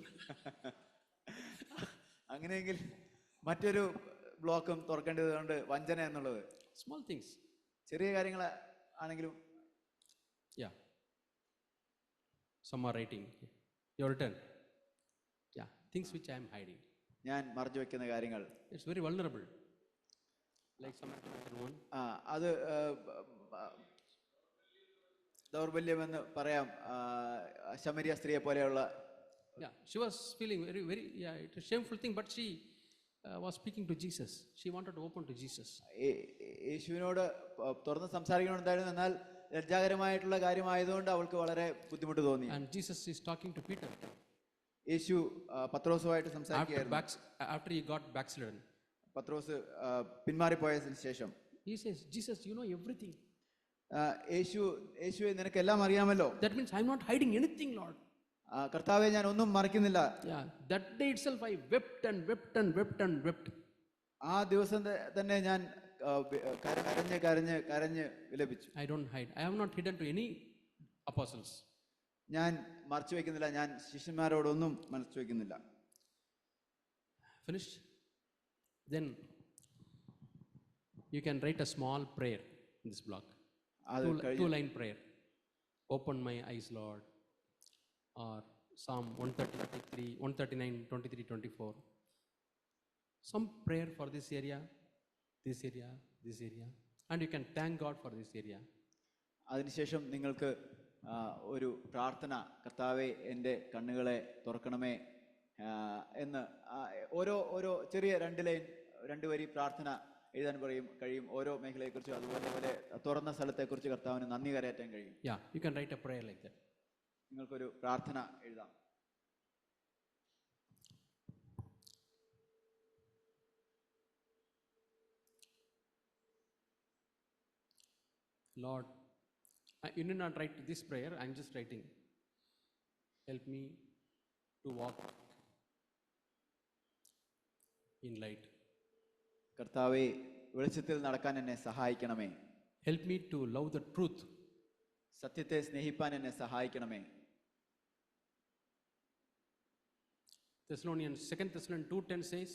S2: അങ്ങനെയെങ്കിൽ മറ്റൊരു ബ്ലോക്കും തുറക്കേണ്ടതുകൊണ്ട് വഞ്ചന എന്നുള്ളത്.
S1: Small things.
S2: ചെറിയ കാര്യങ്ങൾ ആണെങ്കിലും.
S1: Yeah. Some are writing. Your turn. Yeah. Things which I am hiding.
S2: ഞാൻ മറച്ചു വെക്കുന്ന കാര്യങ്ങൾ.
S1: It's very vulnerable. Like some one.
S2: അത് ദൗർബല്യമെന്ന് പറയാം. ശമരിയ സ്ത്രീയെ പോലെയുള്ള.
S1: Yeah, she was feeling very, it's a shameful thing, but she was speaking to Jesus. She wanted to open to Jesus.
S2: യേശുവിനോട് തുറന്ന് സംസാരിക്കണമെന്നുണ്ടായിരുന്നു, എന്നാൽ ലജ്ജാകരമായിട്ടുള്ള കാര്യമായതുകൊണ്ട് അവൾക്ക് വളരെ ബുദ്ധിമുട്ട് തോന്നി.
S1: And Jesus is talking to Peter.
S2: യേശു പത്രോസുമായിട്ട് സംസാരിക്കുകയായിരുന്നു.
S1: After he got backslidden.
S2: പത്രോസ് പിന്മാറിപ്പോയതിനു ശേഷം
S1: He says, Jesus, you know everything.
S2: യേശുവേ നിനക്കെല്ലാം അറിയാമല്ലോ.
S1: That means I'm not hiding anything, Lord.
S2: കർത്താവേ ഞാൻ ഒന്നും മറക്കുന്നില്ല.
S1: Yeah, that day itself I wept and wept and wept and wept.
S2: ആ ദിവസം തന്നെ ഞാൻ കരഞ്ഞ് വിലപിച്ചു.
S1: I don't hide. I have not hidden to any apostles.
S2: ഞാൻ മറച്ചു വെക്കുന്നില്ല, ഞാൻ ശിഷ്യന്മാരോടൊന്നും മറച്ചു വെക്കുന്നില്ല.
S1: Finished? Then You can write a small prayer in this block.
S2: അത് കഴിഞ്ഞ്
S1: Two-line prayer. Open my eyes, Lord. Or Psalm 133, 139, 23, 24. Some prayer for this area, this area, this area. And you can thank God for this area.
S2: അതിനുശേഷം നിങ്ങൾക്ക് ഒരു പ്രാർത്ഥന, കർത്താവെ എൻ്റെ കണ്ണുകളെ തുറക്കണമേ എന്ന് ഓരോ ചെറിയ 2 വരി പ്രാർത്ഥന എഴുതാൻ കഴിയും. ഓരോ മേഖലയെക്കുറിച്ചും അതുപോലെ തുറന്ന സ്ഥലത്തെക്കുറിച്ച് കർത്താവിന് നന്ദി കരയറ്റാൻ കഴിയും.
S1: Yeah, you can write a prayer like that.
S2: നിങ്ങൾക്കൊരു പ്രാർത്ഥന എഴുതാം.
S1: Lord, you need not write this prayer, I'm just writing. Help me to walk in light.
S2: കർത്താവേ, വെളിച്ചത്തിൽ നടക്കാൻ എന്നെ സഹായിക്കണമേ.
S1: Help me to love the truth.
S2: സത്യത്തെ സ്നേഹിപ്പാൻ എന്നെ സഹായിക്കണമേ.
S1: 2 Thessalonians 2:10 says,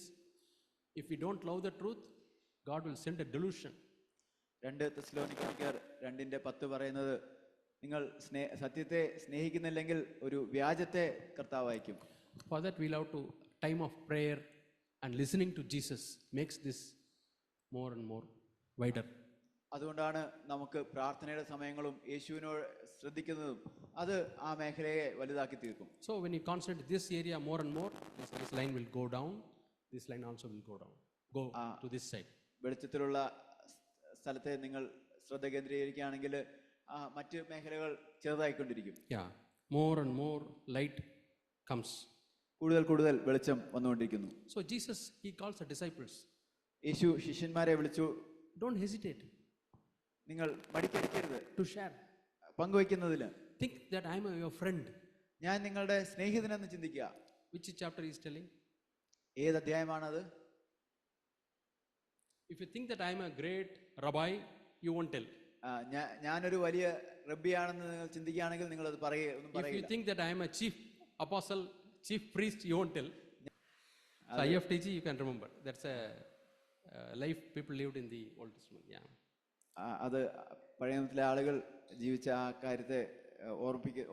S1: if we don't love the truth, God will send a delusion.
S2: 2 തെസ്സലോനിക്കർ 2:10 പറയുന്നത്, നിങ്ങൾ സത്യത്തെ സ്നേഹിക്കുന്നില്ലെങ്കിൽ ഒരു വ്യാജത്തെ കർത്താവ് അയക്കും.
S1: For that we'll have to time of prayer and listening to Jesus makes this more and more wider.
S2: അതുകൊണ്ടാണ് നമുക്ക് പ്രാർത്ഥനയുടെ സമയങ്ങളും യേശുവിനോട് ശ്രദ്ധിക്കുന്നതും അത് ആ മേഖലയെ വലുതാക്കി തീർക്കും.
S1: So when you concentrate this area more and more, this line will go down, this line also will go down, go to this side.
S2: വെളിച്ചത്തിലുള്ള സ്ഥലത്തെ നിങ്ങൾ ശ്രദ്ധ കേന്ദ്രീകരിക്കുകയാണെങ്കിൽ മറ്റ് മേഖലകൾ ചെറുതായിക്കൊണ്ടിരിക്കും.
S1: Yeah, more and more light comes.
S2: കൂടുതൽ വെളിച്ചം വന്നുകൊണ്ടിരിക്കുന്നു.
S1: So Jesus, he calls the disciples.
S2: യേശു ശിഷ്യന്മാരെ വിളിച്ചു,
S1: don't hesitate,
S2: നിങ്ങൾ മടിക്കരുത്
S1: to share,
S2: പങ്കുവയ്ക്കുന്നതിൽ.
S1: think that I am your friend.
S2: ഞാൻ നിങ്ങളുടെ സ്നേഹിതനെന്ന് ചിന്തിക്കുക.
S1: Which chapter he is telling?
S2: ഏത് അധ്യായമാണത്?
S1: If you think that I am a great rabbi, you won't tell.
S2: ഞാനൊരു വലിയ റബ്ബിയാണെന്ന് നിങ്ങൾ ചിന്തിക്കുകയാണെങ്കിൽ നിങ്ങൾ അത് ഒന്നും
S1: If you
S2: പറയില്ല.
S1: think that I am a chief apostle, chief priest, you won't tell. So IFTG, you can remember. That's a life people lived in the Old Testament. Yeah.
S2: അത് പഴയ നിയമത്തിലെ ആളുകൾ ജീവിച്ച ആ കാര്യത്തെ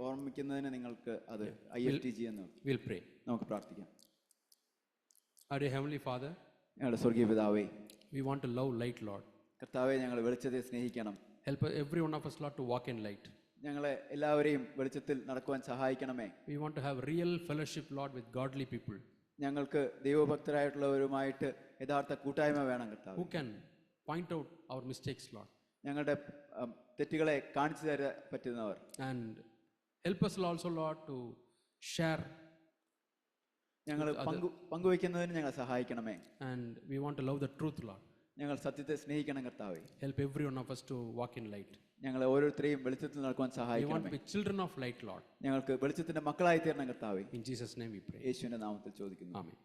S2: ഓർമ്മിക്കുന്നതിന് നിങ്ങൾക്ക് അത് IFTG എന്ന്.
S1: We'll pray.
S2: നമുക്ക് പ്രാർത്ഥിക്കാം.
S1: Our dear Heavenly Father,
S2: ഞങ്ങളുടെ സ്വർഗീയ പിതാവേ,
S1: we want to love light, Lord.
S2: കർത്താവേ, ഞങ്ങൾ വെളിച്ചത്തെ സ്നേഹിക്കണം.
S1: Help every one of us, Lord, to walk in light.
S2: ഞങ്ങളെ എല്ലാവരെയും വെളിച്ചത്തിൽ നടക്കുവാൻ സഹായിക്കണമേ.
S1: We want to have real fellowship, Lord, with godly people.
S2: ഞങ്ങൾക്ക് ദൈവഭക്തരായിട്ടുള്ളവരുമായിട്ട് യഥാർത്ഥ കൂട്ടായ്മ വേണം കർത്താവേ.
S1: Who can point out our mistakes, Lord.
S2: ഞങ്ങളുടെ തെറ്റുകളെ കാണിച്ചു തരാൻ പറ്റുന്നവർ.
S1: And help us also, Lord, to share.
S2: ഞങ്ങൾ പങ്കുവയ്ക്കുന്നതിന് ഞങ്ങളെ സഹായിക്കണമേ.
S1: And we want to love the truth, Lord.
S2: ഞങ്ങൾ സത്യത്തെ സ്നേഹിക്കണം കർത്താവേ.
S1: Help every one of us to walk in light.
S2: ഞങ്ങളെ ഓരോരുത്തരെയും വെളിച്ചത്തിൽ നടക്കുവാൻ
S1: We want
S2: സഹായിക്കണമേ.
S1: to be children of light, Lord.
S2: ഞങ്ങൾക്ക് വെളിച്ചത്തിന്റെ മക്കളായി തീരണം കർത്താവേ.
S1: In Jesus' name we pray.
S2: യേശുവിന്റെ നാമത്തിൽ ചോദിക്കുന്നു.
S1: Amen.